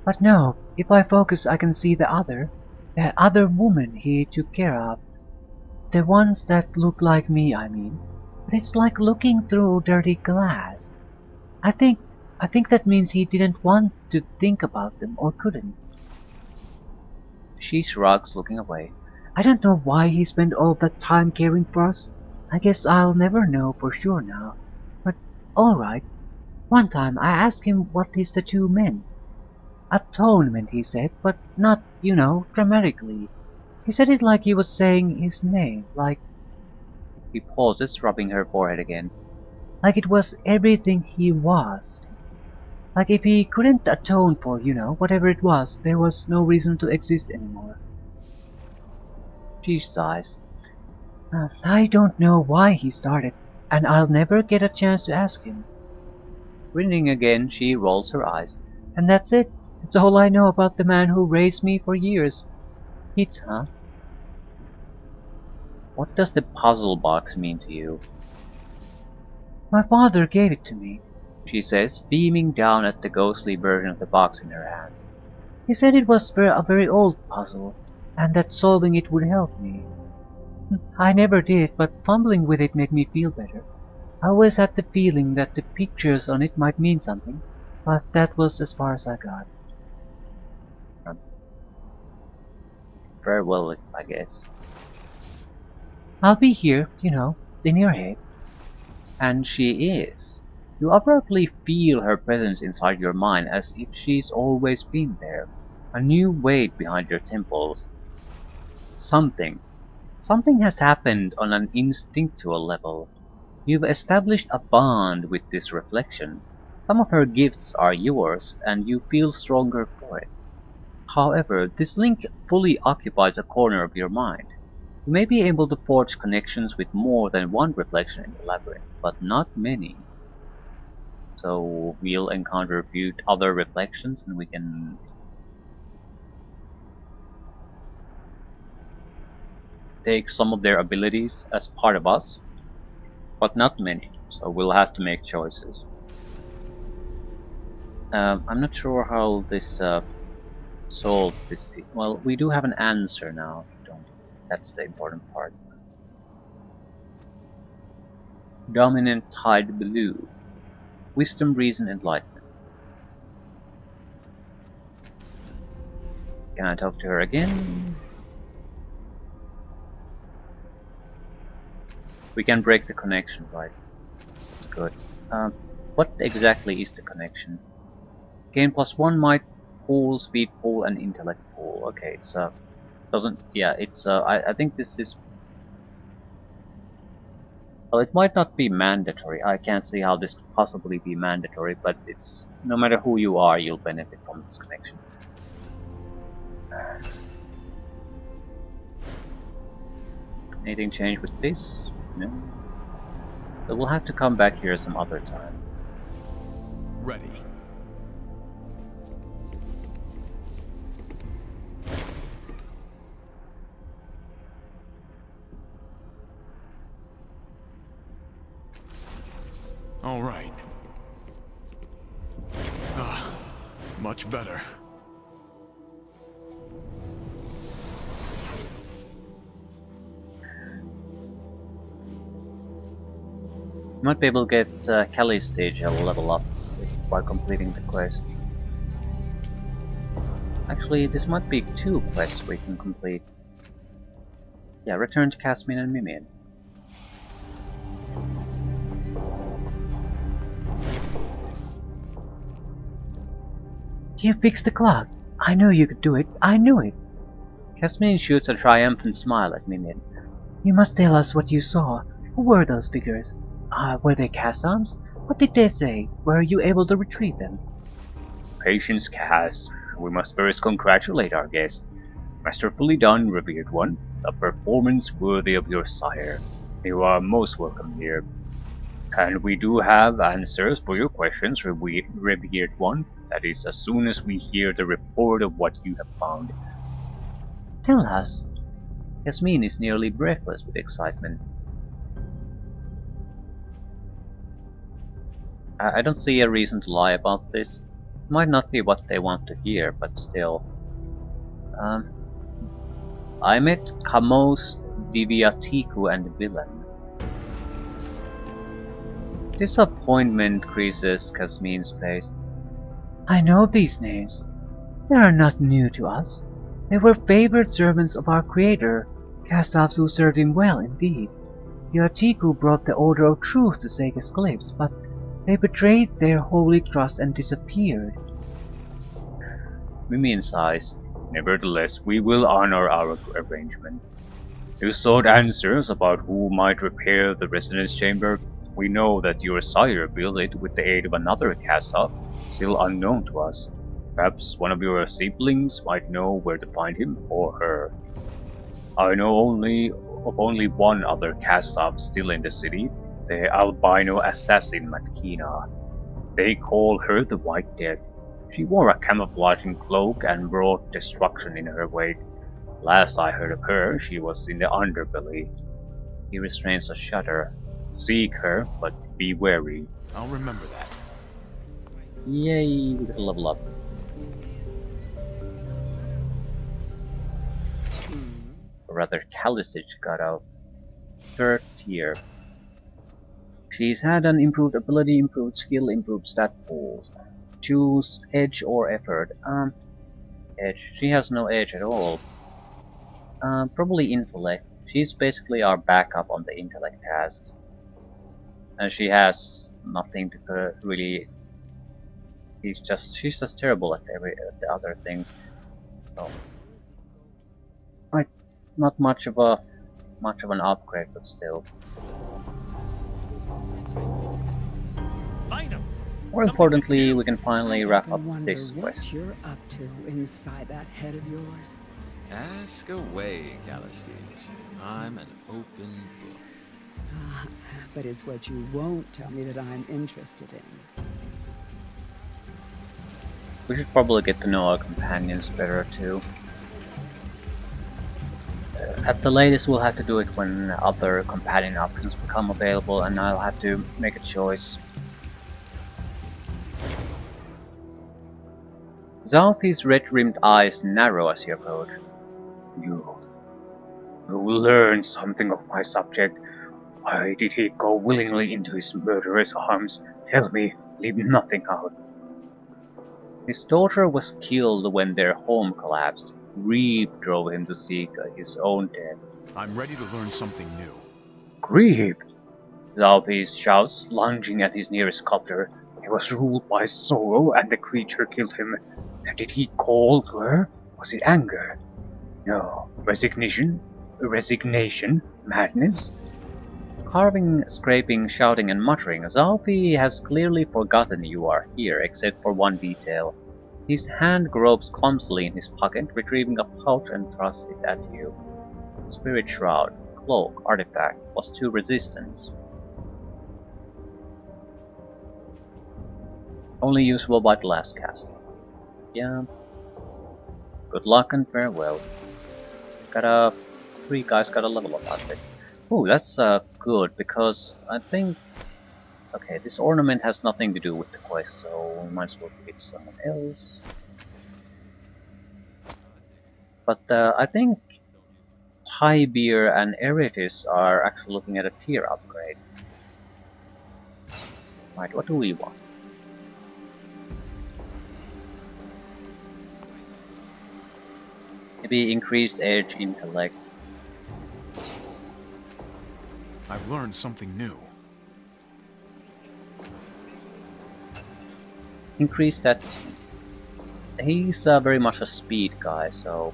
But no, if I focus I can see the other woman he took care of. The ones that look like me, I mean. But it's like looking through dirty glass. I think that means he didn't want to think about them, or couldn't. She shrugs, looking away. I don't know why he spent all that time caring for us. I guess I'll never know for sure now. But alright. One time I asked him what his tattoo meant. Atonement, he said, but not, dramatically. He said it like he was saying his name, like... He pauses, rubbing her forehead again. Like it was everything he was. Like if he couldn't atone for, whatever it was, there was no reason to exist anymore. She sighs. I don't know why he started, and I'll never get a chance to ask him. Grinning again, she rolls her eyes. And that's it. That's all I know about the man who raised me for years. Kids, huh? What does the puzzle box mean to you? My father gave it to me, She says, beaming down at the ghostly version of the box in her hands. He said it was a very old puzzle, and that solving it would help me. I never did, but fumbling with it made me feel better. I always had the feeling that the pictures on it might mean something, but that was as far as I got. Very well, I guess. I'll be here, in your head. And she is. You abruptly feel her presence inside your mind as if she's always been there. A new weight behind your temples. Something. Something has happened on an instinctual level. You've established a bond with this reflection. Some of her gifts are yours, and you feel stronger for it. However, this link fully occupies a corner of your mind. You may be able to forge connections with more than one reflection in the labyrinth, but not many. So we'll encounter a few other reflections and we can take some of their abilities as part of us, but not many. So we'll have to make choices. I'm not sure how this solved this. Well, we do have an answer now, don't we? That's the important part. Dominant Tide Blue. Wisdom, Reason, Enlightenment. Can I talk to her again? We can break the connection, right? That's good. What exactly is the connection? Gain +1 might pool, speed pool, and intellect pool. Okay, it's doesn't. Yeah, it's I think this is. Well, it might not be mandatory. I can't see how this could possibly be mandatory, but it's no matter who you are, you'll benefit from this connection. Anything change with this? No. So we'll have to come back here some other time. Ready. All right. Much better. You might be able to get Kelly's stage a level up by completing the quest. Actually, this might be 2 quests we can complete. Yeah, return to Casmin and Mimian. You fixed the clock. I knew you could do it. I knew it. Casmin shoots a triumphant smile at Mimian. You must tell us what you saw. Who were those figures? Were they cast-ons? What did they say? Were you able to retrieve them? Patience, Cass. We must first congratulate our guest. Masterfully done, revered one. A performance worthy of your sire. You are most welcome here. And we do have answers for your questions, revered one. That is, as soon as we hear the report of what you have found. Tell us. Yasmin is nearly breathless with excitement. I don't see a reason to lie about this. It might not be what they want to hear, but still. I met Kamos, Diviatiku, and the villain. Disappointment creases Kasmin's face. I know these names. They are not new to us. They were favored servants of our Creator, cast-offs who served him well indeed. Diatiku brought the order of truth to Sega's cliffs, but they betrayed their holy trust and disappeared. Mimian sighs. Nevertheless, we will honor our arrangement. You sought answers about who might repair the resonance chamber. We know that your sire built it with the aid of another cast-off, still unknown to us. Perhaps one of your siblings might know where to find him or her. I know of only one other cast-off still in the city, the albino assassin Matkina. They call her the White Death. She wore a camouflaging cloak and brought destruction in her wake. Last I heard of her, she was in the underbelly. He restrains a shudder. Seek her, but be wary. I'll remember that. Yay, we got a level up. Or rather, Kalisich got out 3rd tier. She's had an improved ability, improved skill, improved stat pools. Choose edge or effort. Edge. She has no edge at all. Probably intellect. She's basically our backup on the intellect tasks, and she has nothing to really. She's just terrible at at the other things. So, right, not much of an upgrade, but still. Find him. More Something to importantly, do. we can finally I wrap often up wonder this what quest. you're up to inside that head of yours. Ask away, Calistine. I'm an open book. Ah, but it's what you won't tell me that I'm interested in. We should probably get to know our companions better too. At the latest, we'll have to do it when other companion options become available, and I'll have to make a choice. Zalfi's red-rimmed eyes narrow as he approached. You will learn something of my subject. Why did he go willingly into his murderous arms? Tell me, leave nothing out. His daughter was killed when their home collapsed. Grief drove him to seek his own death. I'm ready to learn something new. Grief! Zalfi shouts, lunging at his nearest copter. He was ruled by sorrow, and the creature killed him. Did he call to her? Was it anger? No. Resignation? Madness? Carving, scraping, shouting, and muttering, Zalfi has clearly forgotten you are here, except for one detail. His hand gropes clumsily in his pocket, retrieving a pouch and thrusts it at you. Spirit Shroud, Cloak, Artifact, +2 resistance. Only usable by the last cast. Yeah. Good luck and farewell. Three guys got a level up outfit. Oh, that's good, because I think... Okay, this ornament has nothing to do with the quest, so we might as well give it to someone else. But I think High Beer and Eritis are actually looking at a tier upgrade. Right, what do we want? Maybe increased edge, intellect. I've learned something new. Increase that. He's very much a speed guy, so.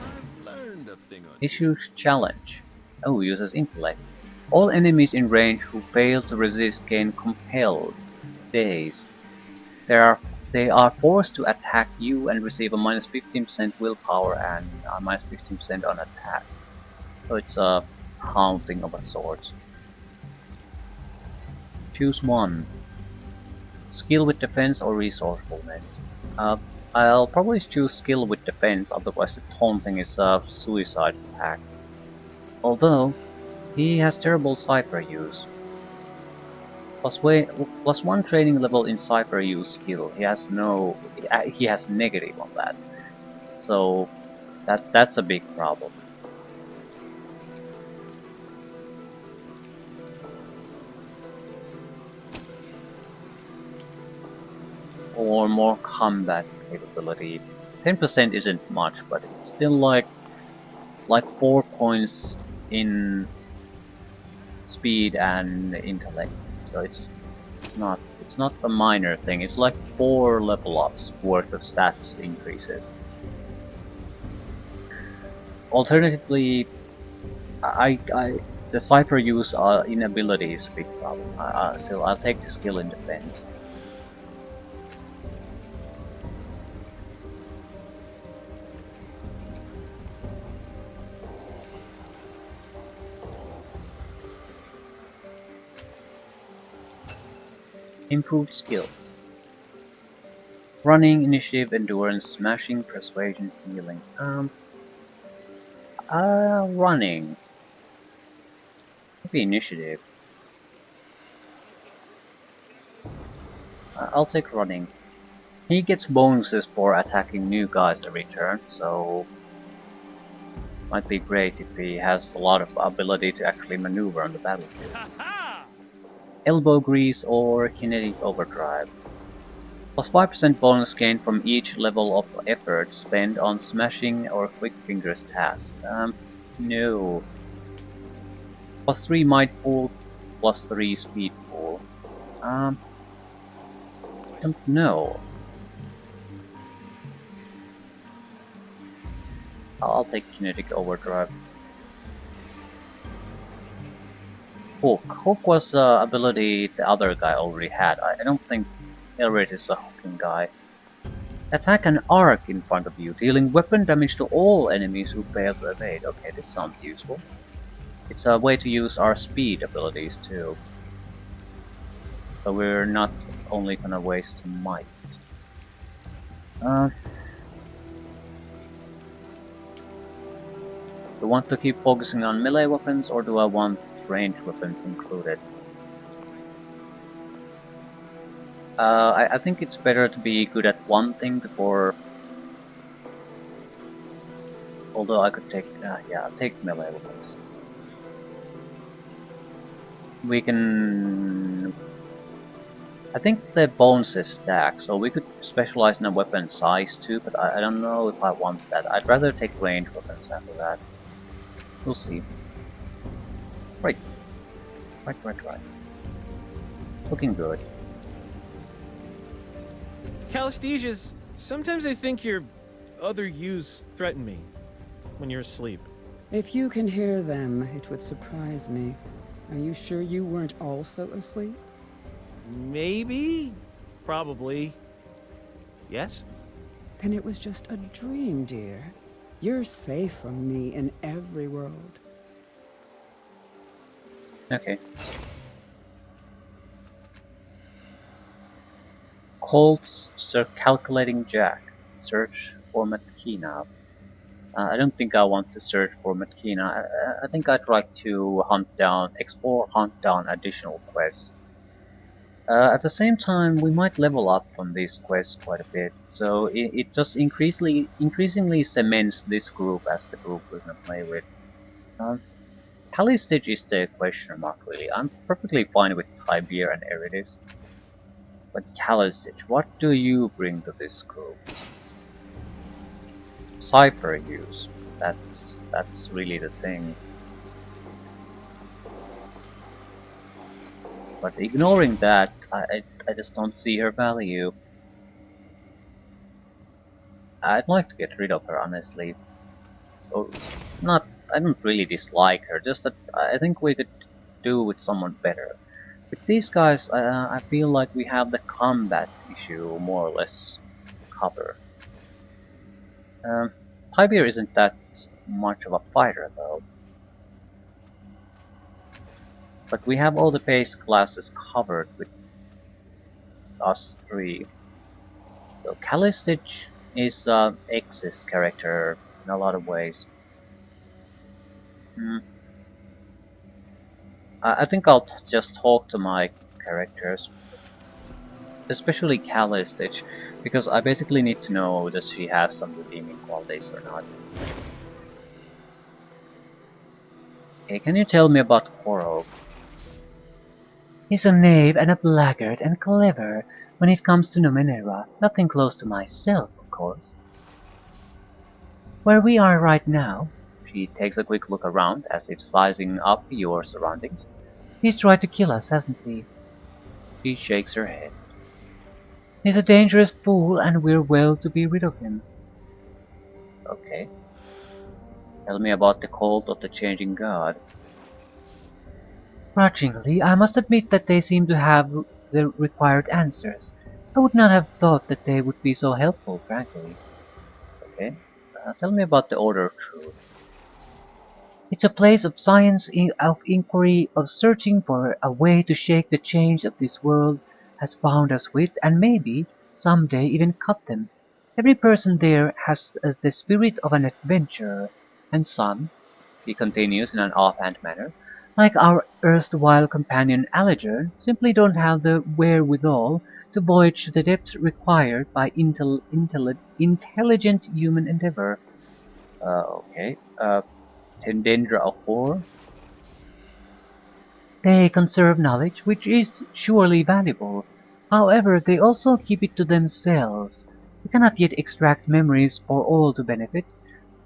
I've learned a thing or two. Issues challenge. Oh, uses intellect. All enemies in range who fail to resist gain compelled, dazed. They are forced to attack you and receive a -15% willpower and a -15% on attack. So it's a haunting of a sort. Choose one. Skill with defense or resourcefulness. I'll probably choose skill with defense, otherwise the taunting is a suicide pact. Although, he has terrible cipher use. +1 training level in cipher use skill. He has negative on that. So that's a big problem. Or more combat capability. 10% isn't much, but it's still like 4 points in speed and intellect. So it's not a minor thing. It's like 4 level ups worth of stats increases. Alternatively, the cipher use inability is a big problem. Still, I'll take the skill in defense. Improved skill. Running, initiative, endurance, smashing, persuasion, healing. Running. Maybe initiative. I'll take running. He gets bonuses for attacking new guys every turn, so might be great if he has a lot of ability to actually maneuver on the battlefield. Ha ha! Elbow grease or kinetic overdrive. Plus 5% bonus gained from each level of effort spent on smashing or quick fingers tasks. No. Plus 3 might pull, plus 3 speed pull. I don't know. I'll take kinetic overdrive. Hook. Hook was an ability the other guy already had. I don't think Elrit is a hooking guy. Attack an arc in front of you, dealing weapon damage to all enemies who fail to evade. Okay, this sounds useful. It's a way to use our speed abilities too. So we're not only gonna waste might. Do I want to keep focusing on melee weapons, or do I want ranged weapons included? I think it's better to be good at one thing before... Although I could take... yeah, I'll take melee weapons. We can... I think the bones is stacked, so we could specialize in a weapon size too, but I don't know if I want that. I'd rather take ranged weapons after that. We'll see. Right. Right. Looking good. Calistesias, sometimes I think your other yous threaten me when you're asleep. If you can hear them, it would surprise me. Are you sure you weren't also asleep? Maybe? Probably. Yes? Then it was just a dream, dear. You're safe from me in every world. Okay. Colt's calculating jack. Search for Matkina. I don't think I want to search for Matkina. I think I'd like to explore, hunt down additional quests. At the same time, we might level up from these quests quite a bit, so it just increasingly cements this group as the group we're gonna play with. Calistage is the question mark, really. I'm perfectly fine with Tibir and Eridis. But Calistage, what do you bring to this group? Cipher use. That's really the thing. But ignoring that, I just don't see her value. I'd like to get rid of her, honestly. Or not. I don't really dislike her. Just that I think we could do with someone better. With these guys, I feel like we have the combat issue more or less covered. Tibir isn't that much of a fighter though. But we have all the base classes covered with us three. So Calistage is X's character in a lot of ways. I think I'll just talk to my characters. Especially Calistage, because I basically need to know whether she has some redeeming qualities or not. Okay, can you tell me about Koro? He's a knave and a blackguard and clever when it comes to Numenera. Nothing close to myself, of course. Where we are right now, She takes a quick look around as if sizing up your surroundings. he's tried to kill us, hasn't he? She shakes her head. He's a dangerous fool and we're well to be rid of him. Okay. Tell me about the cult of the Changing God. Grudgingly, I must admit that they seem to have the required answers. I would not have thought that they would be so helpful, frankly. Okay. Tell me about the Order of Truth. It's a place of science, of inquiry, of searching for a way to shake the chains of this world has bound us with, and maybe, someday, even cut them. Every person there has the spirit of an adventurer, and some, She continues in an offhand manner, like our erstwhile companion Alliger, simply don't have the wherewithal to voyage to the depths required by intelligent human endeavor. Okay. Tendendra of War? They conserve knowledge, which is surely valuable. However, they also keep it to themselves. They cannot yet extract memories for all to benefit,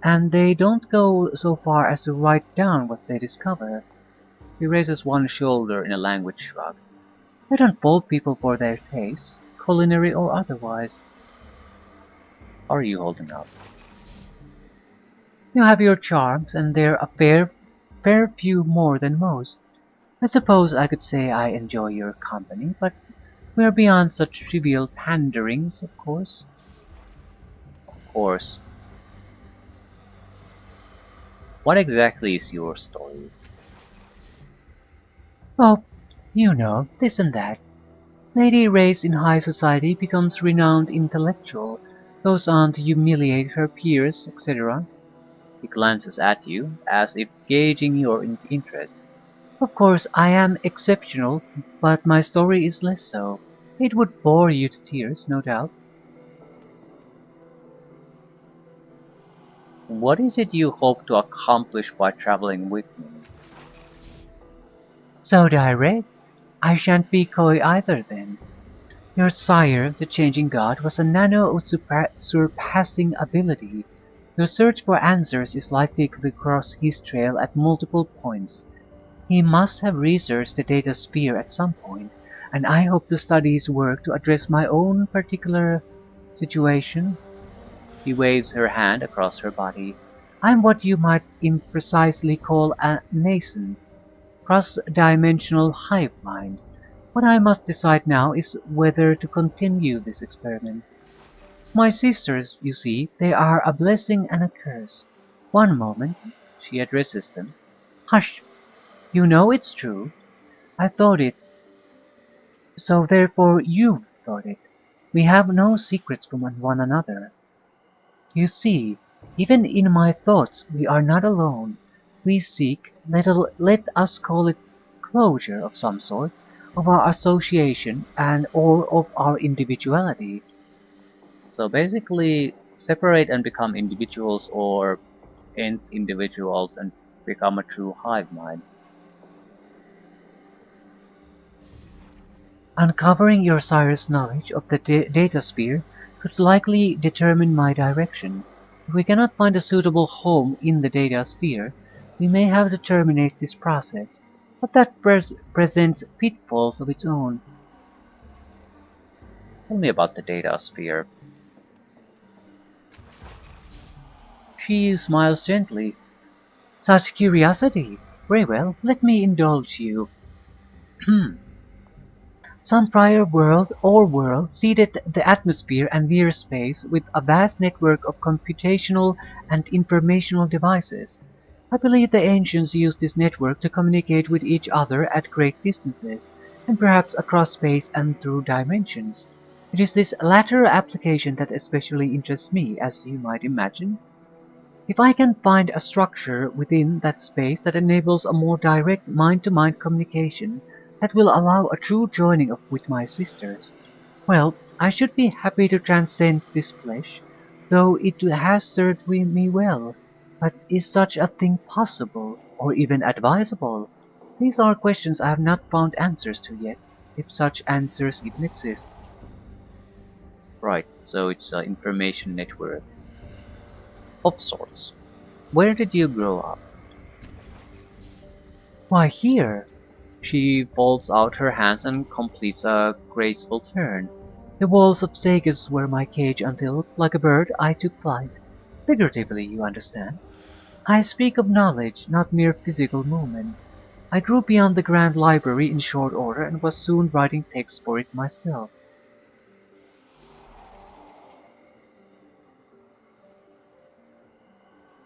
and they don't go so far as to write down what they discover. He raises one shoulder in a languid shrug. I don't fault people for their tastes, culinary or otherwise. How are you holding up? You have your charms, and they're a fair few more than most. I suppose I could say I enjoy your company, but we're beyond such trivial panderings, of course. Of course. What exactly is your story? Oh, you know, this and that. Lady raised in high society becomes renowned intellectual, goes on to humiliate her peers, etc. He glances at you, as if gauging your interest. Of course, I am exceptional, but my story is less so. It would bore you to tears, no doubt. What is it you hope to accomplish by traveling with me? So direct? I shan't be coy either then. Your sire, the changing god, was a nano of surpassing ability. Your search for answers is likely to cross his trail at multiple points. He must have researched the data sphere at some point, and I hope to study his work to address my own particular situation. He waves her hand across her body. I'm what you might imprecisely call a nascent, cross-dimensional hive mind. What I must decide now is whether to continue this experiment. My sisters, you see, they are a blessing and a curse. One moment, She addresses them. hush, you know it's true. I thought it, so therefore you've thought it. We have no secrets from one another. You see, even in my thoughts we are not alone. We seek, let us call it closure of some sort, of our association and or of our individuality. So basically, separate and become individuals, or end individuals and become a true hive mind. Uncovering your sire's knowledge of the data sphere could likely determine my direction. If we cannot find a suitable home in the data sphere, we may have to terminate this process, but that presents pitfalls of its own. Tell me about the data sphere. She smiles gently. Such curiosity! Very well, let me indulge you. Some prior world or world seeded the atmosphere and near space with a vast network of computational and informational devices. I believe the ancients used this network to communicate with each other at great distances, and perhaps across space and through dimensions. It is this latter application that especially interests me, as you might imagine. If I can find a structure within that space that enables a more direct mind-to-mind communication, that will allow a true joining with my sisters, well, I should be happy to transcend this flesh, though it has served me well. But is such a thing possible, or even advisable? These are questions I have not found answers to yet, if such answers even exist. Right, so it's an information network. Of sorts. Where did you grow up? Why, here! She folds out her hands and completes a graceful turn. The walls of Sagas were my cage until, like a bird, I took flight. Figuratively, you understand. I speak of knowledge, not mere physical movement. I grew beyond the Grand Library in short order and was soon writing texts for it myself.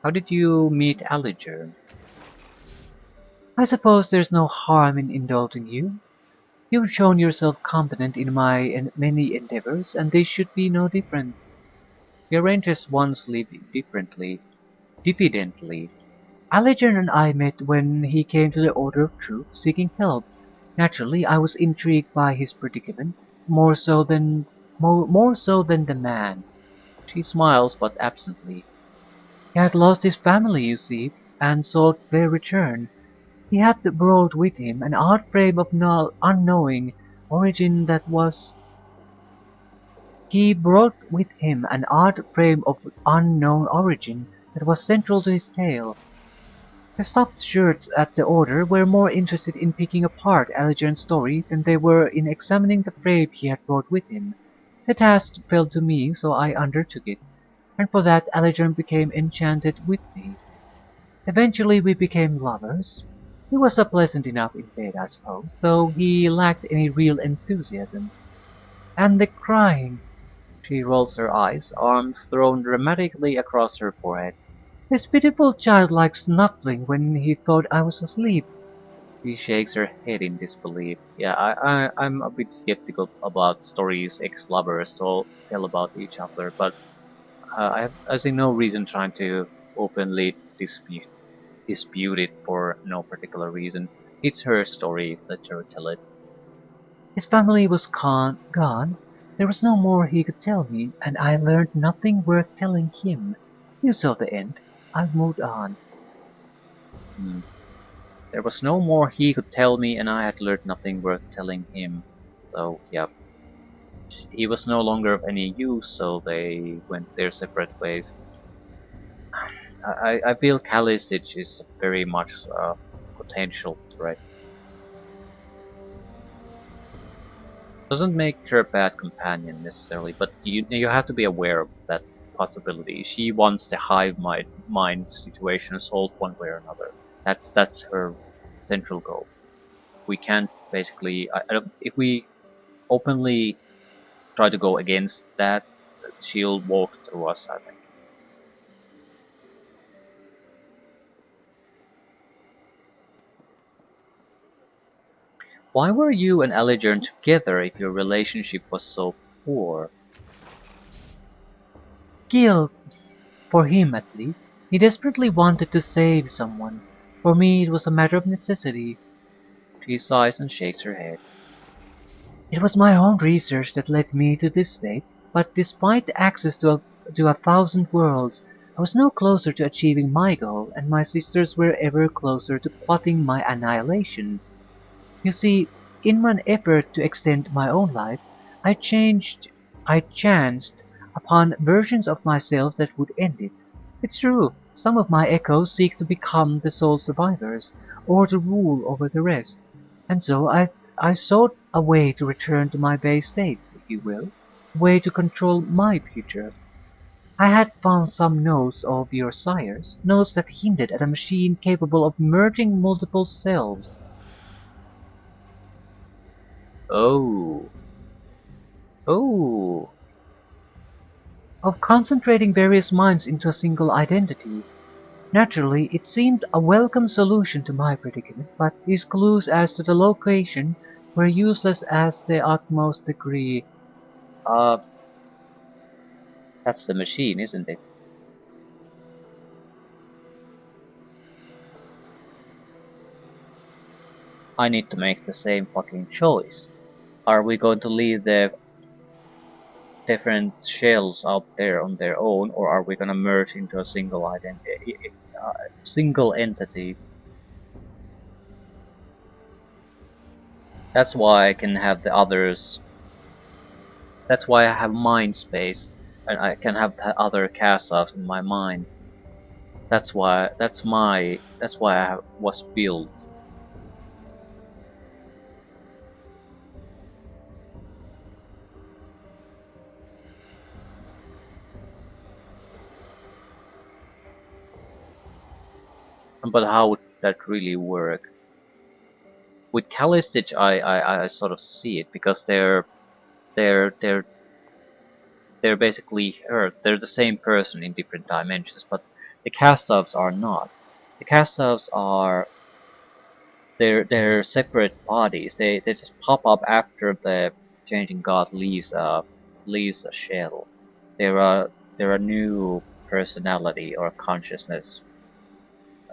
How did you meet Aliger? I suppose there's no harm in indulging you. You've shown yourself competent in my many endeavors, and they should be no different. We arranged one sleep diffidently. Aliger and I met when he came to the Order of Truth seeking help. Naturally, I was intrigued by his predicament, more so than the man. She smiles, but absently. He had lost his family, you see, and sought their return. He had brought with him an odd frame of unknowing origin that was He brought with him an odd frame of unknown origin that was central to his tale. The stuffed shirts at the Order were more interested in picking apart Allegiant's story than they were in examining the frame he had brought with him. The task fell to me, so I undertook it, and for that Allegiant became enchanted with me. Eventually we became lovers. He was pleasant enough in bed, I suppose, though he lacked any real enthusiasm. And the crying! She rolls her eyes, arms thrown dramatically across her forehead. His pitiful childlike snuffling when he thought I was asleep. She shakes her head in disbelief. Yeah, I'm a bit skeptical about stories ex-lovers tell about each other, but I see no reason trying to openly dispute it for no particular reason. It's her story, let her tell it. His family was gone. There was no more he could tell me, and I learned nothing worth telling him. You saw the end. I've moved on. Hmm. There was no more he could tell me, and I had learned nothing worth telling him. So, yeah. He was no longer of any use, so they went their separate ways. I feel Kalisich is very much a potential threat. Doesn't make her a bad companion necessarily, but you have to be aware of that possibility. She wants the hive mind situation solved one way or another. That's her central goal. We can't basically, if we openly try to go against that, she'll walk through us, I think. Why were you and Alijarn together if your relationship was so poor? Guilt. For him, at least. He desperately wanted to save someone. For me, it was a matter of necessity. She sighs and shakes her head. It was my own research that led me to this state, but despite access to a thousand worlds, I was no closer to achieving my goal, and my sisters were ever closer to plotting my annihilation. You see, in one effort to extend my own life, I chanced upon versions of myself that would end it. It's true, some of my echoes seek to become the sole survivors, or to rule over the rest, and so I sought a way to return to my base state, if you will, a way to control my future. I had found some notes of your sires, notes that hinted at a machine capable of merging multiple selves. Oh. Oh. Of concentrating various minds into a single identity. Naturally, it seemed a welcome solution to my predicament, but these clues as to the location were useless as the utmost degree. Uh, that's the machine, isn't it? I need to make the same fucking choice. Are we going to leave the different shells out there on their own, or are we gonna merge into a single identity, single entity? That's why I can have the others. That's why I have mind space, and I can have the other cast-offs in my mind. That's why. That's why was built. But how would that really work? With Callistich, I sort of see it because they're they're they're basically her. They're the same person in different dimensions, but the cast-offs are not. The cast-offs are they're separate bodies. They just pop up after the changing god leaves a shell. They're a new personality or consciousness.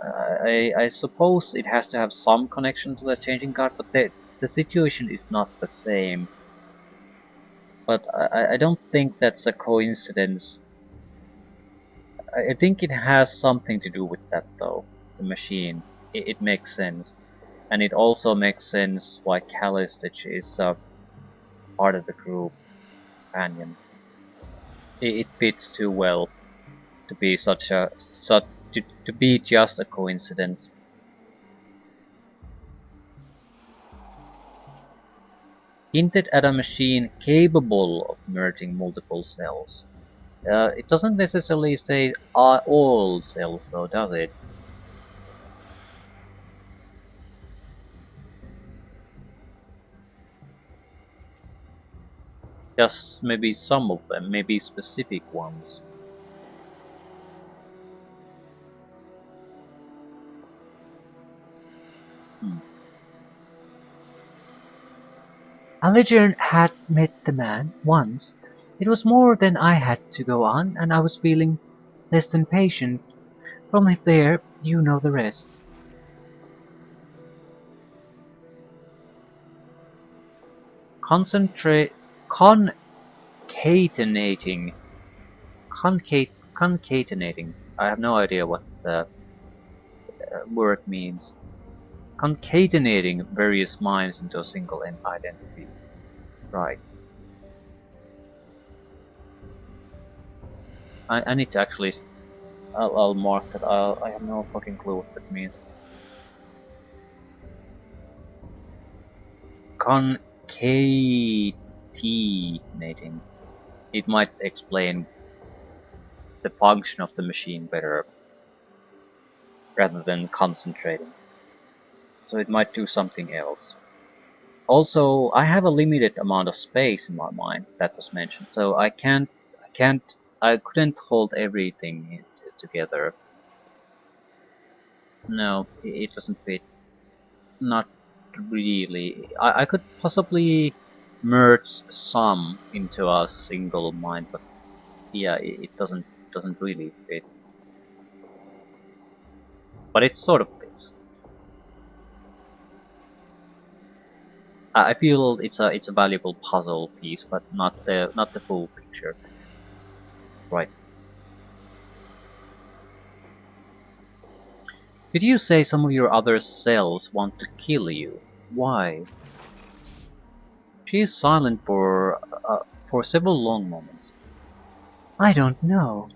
I suppose it has to have some connection to the changing god, but the situation is not the same. But I don't think that's a coincidence. I think it has something to do with that though. The machine. It makes sense. And it also makes sense why Callistich is part of the group companion. It fits too well to be to be just a coincidence. Hinted at a machine capable of merging multiple cells. It doesn't necessarily say all cells, though, does it? Just maybe some of them, maybe specific ones. Allegiant had met the man once. It was more than I had to go on, and I was feeling less than patient. From there, you know the rest. Concentrate, concatenating. I have no idea what the word means. Concatenating various minds into a single identity. Right. I need to actually. I'll mark that. I have no fucking clue what that means. Concatenating. It might explain the function of the machine better, rather than concentrating. So it might do something else. Also, I have a limited amount of space in my mind that was mentioned, so I couldn't hold everything together. No, it doesn't fit. Not really. I could possibly merge some into a single mind, but yeah, it doesn't really fit. But it sort of fits. I feel it's a valuable puzzle piece, but not the full picture. Right. Did you say some of your other cells want to kill you? Why? She is silent for several long moments. I don't know.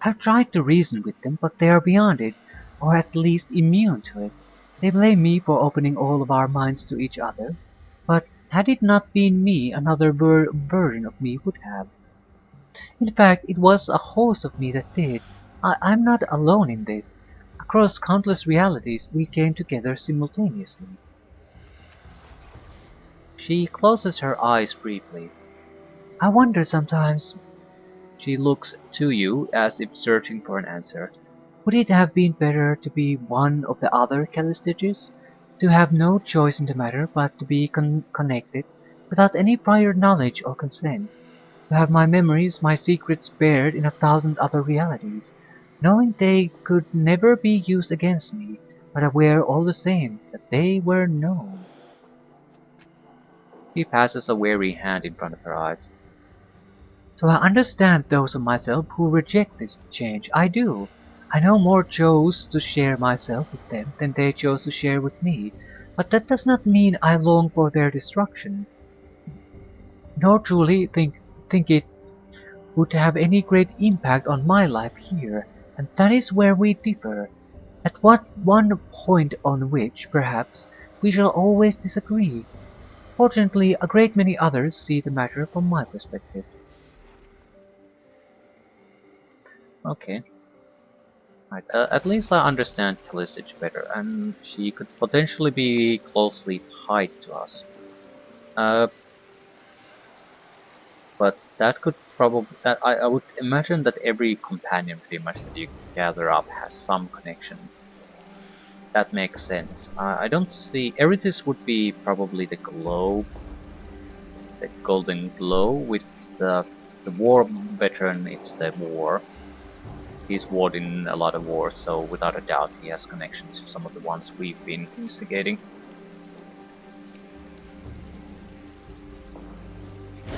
I've tried to reason with them, but they are beyond it, or at least immune to it. They blame me for opening all of our minds to each other, but had it not been me, another version of me would have. In fact, it was a host of me that did. I'm not alone in this. Across countless realities, we came together simultaneously. She closes her eyes briefly. I wonder sometimes, She looks to you as if searching for an answer. would it have been better to be one of the other Callistages? To have no choice in the matter but to be connected, without any prior knowledge or consent? To have my memories, my secrets bared in 1,000 other realities, knowing they could never be used against me, but aware all the same that they were known. She passes a weary hand in front of her eyes. So I understand those of myself who reject this change. I do. I no more chose to share myself with them than they chose to share with me, but that does not mean I long for their destruction, nor truly think it would have any great impact on my life here, and that is where we differ. At what one point on which, perhaps, we shall always disagree. Fortunately, a great many others see the matter from my perspective. Okay. Right. At least I understand Callistage better, and she could potentially be closely tied to us. But that could probably... I would imagine that every companion pretty much that you gather up has some connection. That makes sense. I don't see... Eritis would be probably the glow, the golden glow with the war veteran. It's the war. He's warred in a lot of wars, so without a doubt he has connections to some of the ones we've been instigating.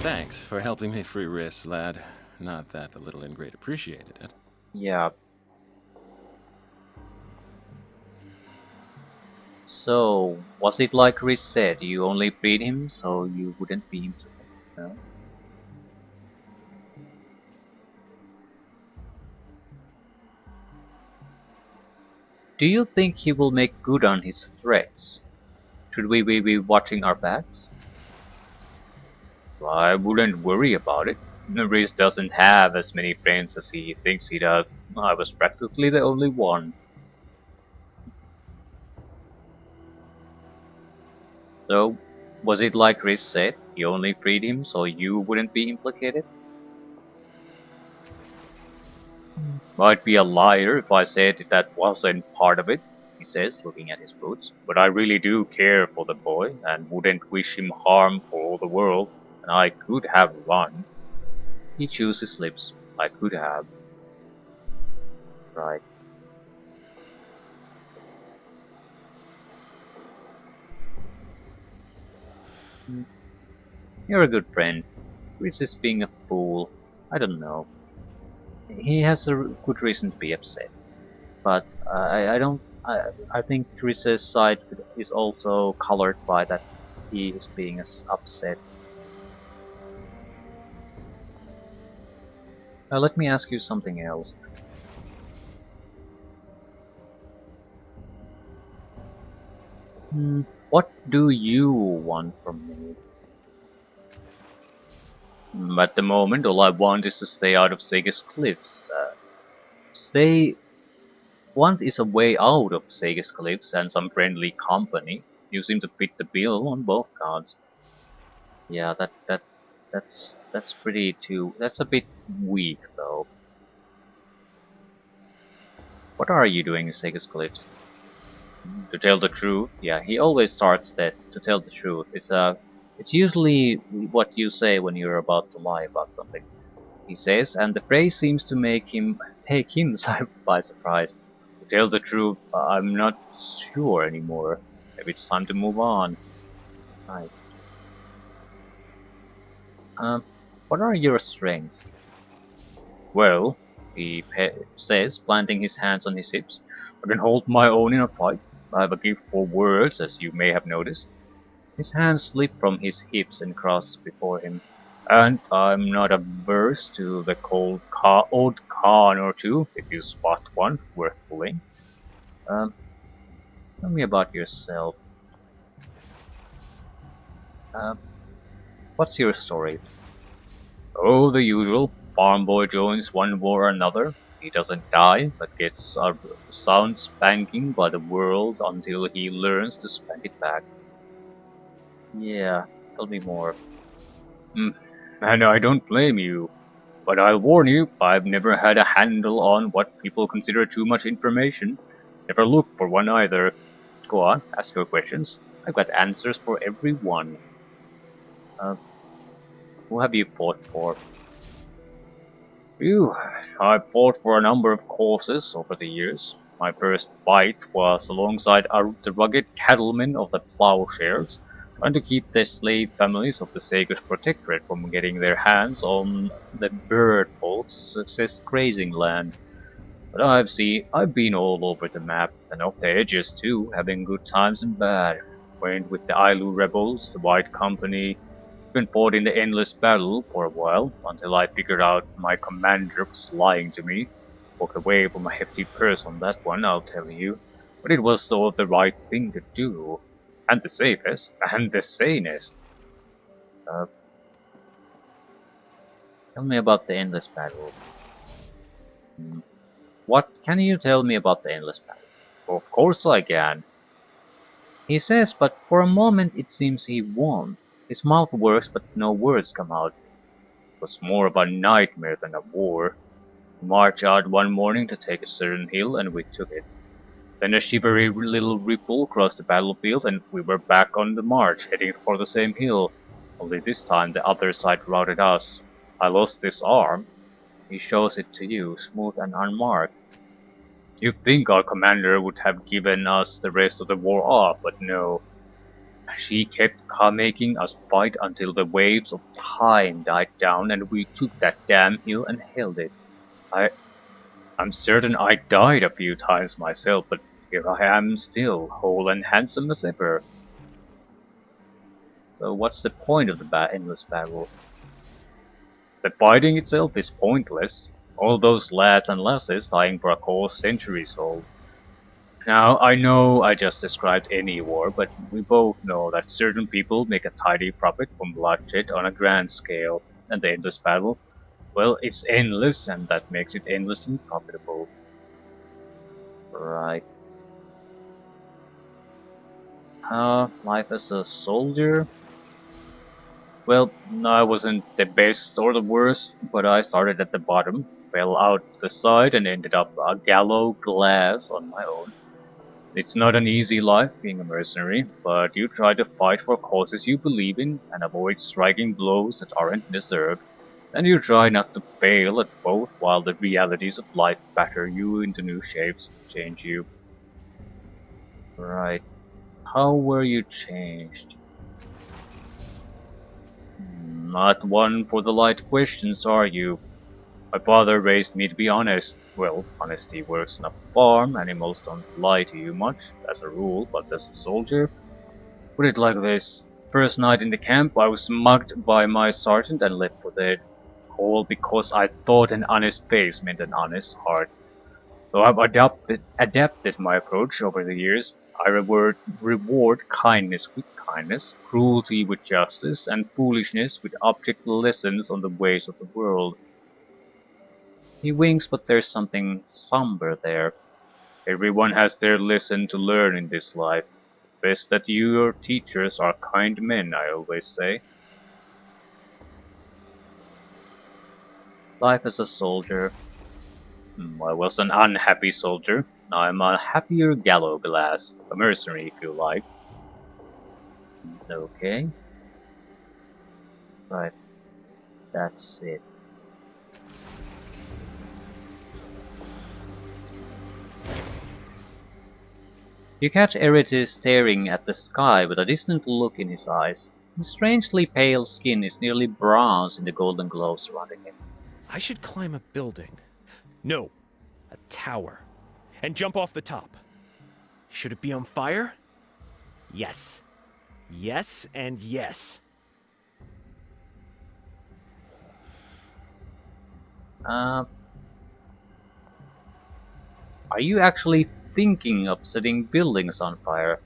Thanks for helping me free wrists, lad. Not that the little ingrate appreciated it. Yeah. So, was it like Rhys said, you only freed him so you wouldn't be him? No? do you think he will make good on his threats? Should we be watching our backs? I wouldn't worry about it. Rhys doesn't have as many friends as he thinks he does. I was practically the only one. So, was it like Rhys said? He only freed him so you wouldn't be implicated? I'd be a liar if I said that wasn't part of it, he says, looking at his boots. But I really do care for the boy, and wouldn't wish him harm for all the world, and I could have run. He chews his lips. I could have. Right. You're a good friend. Rhys is being a fool. I don't know. He has a good reason to be upset. But I don't. I think Rhys's side is also colored by that he is being upset. Let me ask you something else. What do you want from me? At the moment, all I want is to stay out of Sega's cliffs. Want is a way out of Sega's cliffs and some friendly company. You seem to fit the bill on both counts. Yeah, that's pretty too. That's a bit weak though. What are you doing in Sega's cliffs? To tell the truth, yeah, he always starts that. To tell the truth, it's usually what you say when you're about to lie about something. He says, and the phrase seems to take him by surprise. To tell the truth, I'm not sure anymore. Maybe it's time to move on. Right. What are your strengths? Well, he says, planting his hands on his hips, I can hold my own in a fight. I have a gift for words, as you may have noticed. His hands slip from his hips and cross before him. And I'm not averse to the old con or two, if you spot one worth pulling. Tell me about yourself. What's your story? Oh, the usual. Farm boy joins one war or another. He doesn't die, but gets a sound spanking by the world until he learns to spank it back. Yeah, tell me more. And I don't blame you. But I'll warn you, I've never had a handle on what people consider too much information. Never looked for one either. Go on, ask your questions. I've got answers for every one. Who have you fought for? I've fought for a number of causes over the years. My first fight was alongside the rugged cattlemen of the plowshares, trying to keep the slave families of the Sager's Protectorate from getting their hands on the bird folks' success grazing land. But I've been all over the map, and off the edges too, having good times and bad. Went with the Ailu rebels, the White Company, even fought in the endless battle for a while, until I figured out my commander was lying to me. Walked away from a hefty purse on that one, I'll tell you. But it was sort of the right thing to do. And the safest, and the sanest. Tell me about the endless battle. What can you tell me about the endless battle? Of course I can. He says, but for a moment it seems he won. His mouth works, but no words come out. It was more of a nightmare than a war. We marched out one morning to take a certain hill, and we took it. Then a shivery little ripple crossed the battlefield, and we were back on the march, heading for the same hill. Only this time the other side routed us. I lost this arm. He shows it to you, smooth and unmarked. You'd think our commander would have given us the rest of the war off, but no. She kept making us fight until the waves of time died down and we took that damn hill and held it. I'm certain I died a few times myself, but here I am still, whole and handsome as ever. So what's the point of the endless battle? The fighting itself is pointless. All those lads and lasses dying for a cause centuries old. Now, I know I just described any war, but we both know that certain people make a tidy profit from bloodshed on a grand scale, and the endless battle, well, it's endless, and that makes it endlessly profitable. Right. Life as a soldier? Well, I wasn't the best or the worst, but I started at the bottom, fell out the side, and ended up a gallows glass on my own. It's not an easy life being a mercenary, but you try to fight for causes you believe in and avoid striking blows that aren't deserved. And you try not to fail at both while the realities of life batter you into new shapes, change you. Right. How were you changed? Not one for the light questions, are you? My father raised me to be honest. Well, honesty works on a farm, animals don't lie to you much, as a rule, but as a soldier, put it like this. First night in the camp, I was mugged by my sergeant and left for dead. All because I thought an honest face meant an honest heart. So I've adapted my approach over the years. I reward kindness with kindness, cruelty with justice, and foolishness with object lessons on the ways of the world. He winks, but there's something somber there. Everyone has their lesson to learn in this life. Best that your teachers are kind men, I always say. Life as a soldier. I was an unhappy soldier. Now I'm a happier gallows, a mercenary if you like. Okay. Right. That's it. You catch Eritis staring at the sky with a distant look in his eyes. His strangely pale skin is nearly bronze in the golden glow surrounding him. I should climb a building. No, a tower. And jump off the top. Should it be on fire? Yes. Yes and yes. Are you actually thinking of setting buildings on fire?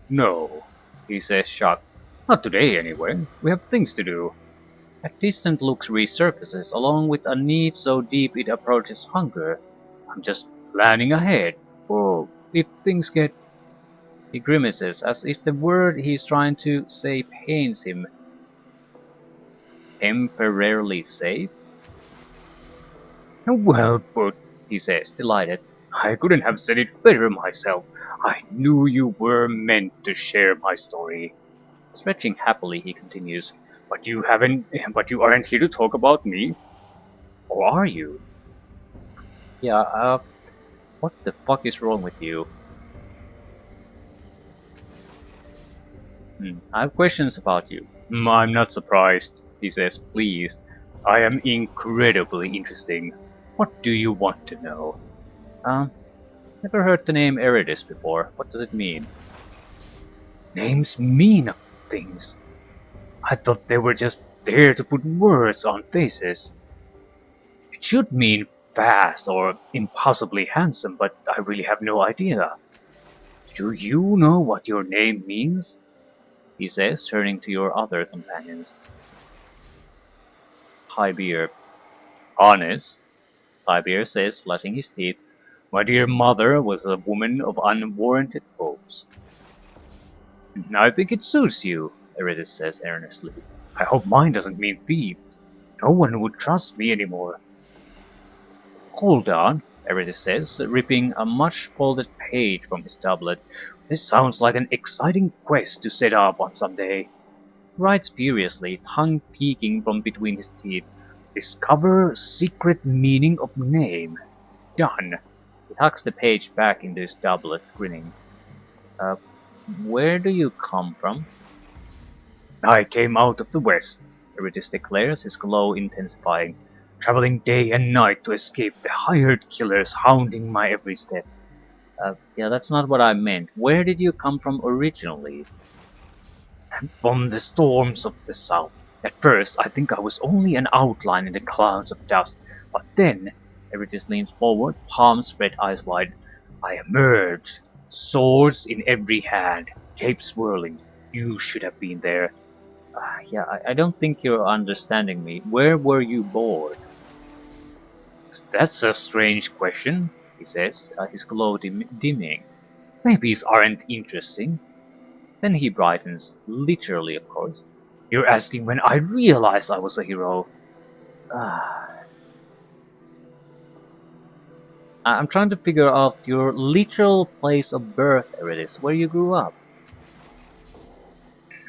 No, he says shocked. Not today anyway. We have things to do. A distant look resurfaces along with a need so deep it approaches hunger. I'm just planning ahead for if things get... He grimaces as if the word he's trying to say pains him. Temporarily safe? Well put, he says, delighted. I couldn't have said it better myself. I knew you were meant to share my story. Stretching happily, he continues. But you aren't here to talk about me. Or are you? Yeah, what the fuck is wrong with you? I have questions about you. I'm not surprised, he says, pleased. I am incredibly interesting. What do you want to know? Never heard the name Eritis before. What does it mean? Names mean things. I thought they were just there to put words on faces. It should mean fast or impossibly handsome, but I really have no idea. Do you know what your name means? He says, turning to your other companions. Hybeer. Honest, Hybeer says, flashing his teeth. My dear mother was a woman of unwarranted hopes. I think it suits you, Eritis says earnestly. I hope mine doesn't mean thief. No one would trust me anymore. Hold on, Eritis says, ripping a much-folded page from his tablet. This sounds like an exciting quest to set up on some day. He writes furiously, tongue peeking from between his teeth. Discover secret meaning of name. Done. He tucks the page back into his doublet, grinning. Where do you come from? I came out of the west, Eritis declares, his glow intensifying, traveling day and night to escape the hired killers hounding my every step. Yeah, that's not what I meant. Where did you come from originally? From the storms of the south. At first, I think I was only an outline in the clouds of dust, but then Eritis leans forward, palms spread, eyes wide. I emerged, swords in every hand, cape swirling. You should have been there. Yeah, I don't think you're understanding me. Where were you born? That's a strange question, he says, his glow dimming. Babies aren't interesting. Then he brightens, literally, of course. You're asking when I realized I was a hero. I'm trying to figure out your literal place of birth, Eritis, where you grew up.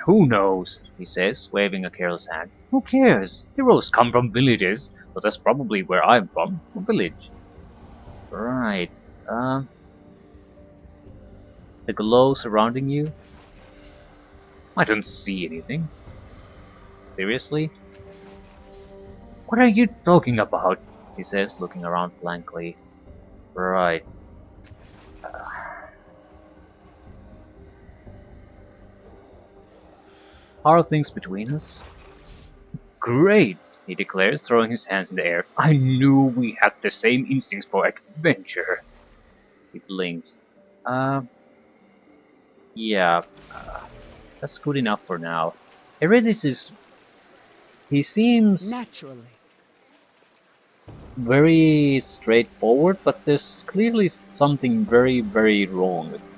Who knows, he says, waving a careless hand. Who cares? Heroes come from villages, but that's probably where I'm from, a village. Right, the glow surrounding you? I don't see anything. Seriously? What are you talking about? He says, looking around blankly. Right. How are things between us? Great, he declares, throwing his hands in the air. I knew we had the same instincts for adventure. He blinks. Yeah, that's good enough for now. Eritis is... he seems Naturally. very straightforward, but there's clearly something very, very wrong with him.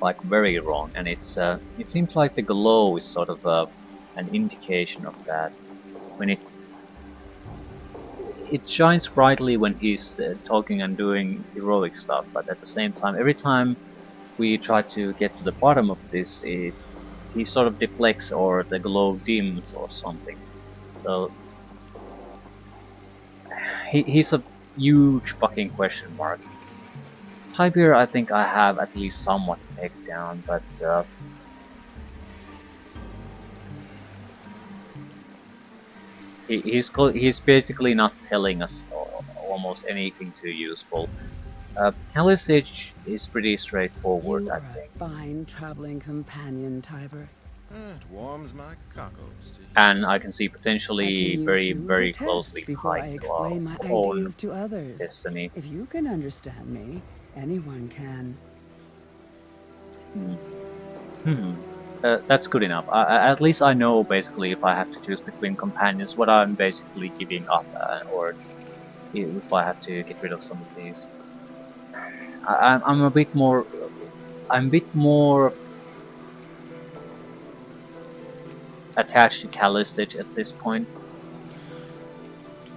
Like, very wrong, and it's it seems like the glow is sort of an indication of that. When it shines brightly when he's talking and doing heroic stuff, but at the same time, every time we try to get to the bottom of this, he sort of deflects or the glow dims or something. So he's a huge fucking question mark. Tiber, I think I have at least somewhat pegged down, but he's basically not telling us almost anything too useful. Kalisich is pretty straightforward, You I are think. a fine traveling companion, Tiber. It warms my cockles to hear. And I can see I can potentially use very, you as very a test closely before I tied to explain my our own ideas to others. destiny. If you can understand me, anyone can. That's good enough. At least I know basically if I have to choose between companions what I'm basically giving up, or if I have to get rid of some of these. I'm a bit more. I'm a bit more attached to Kalisich at this point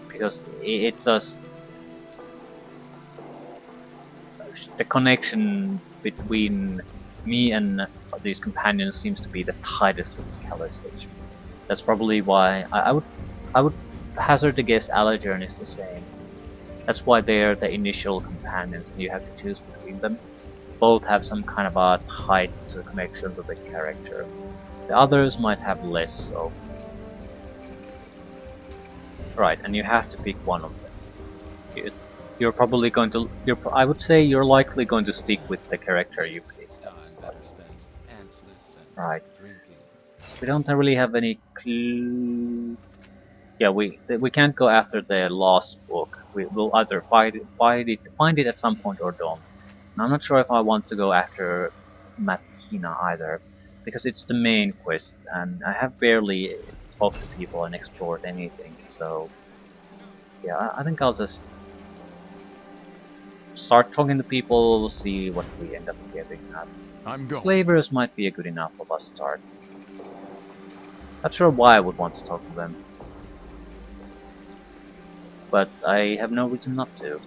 because it does. The connection between me and these companions seems to be the tightest with Kalisich. That's probably why I would hazard to guess Allergern is the same. That's why they're the initial companions and you have to choose between them. Both have some kind of a tight connection to the character. The others might have less so. Right, and you have to pick one of them. You're probably going to... I would say you're likely going to stick with the character you picked. Time better spent pantsless and Right. drinking. We don't really have any clue. Yeah, we can't go after the lost book. We will either find it at some point or don't. And I'm not sure if I want to go after Matkina either, because it's the main quest, and I have barely talked to people and explored anything. So yeah, I think I'll just start talking to people, see what we end up getting. I'm going. Slavers might be a good enough of a start. Not sure why I would want to talk to them, but I have no reason not to.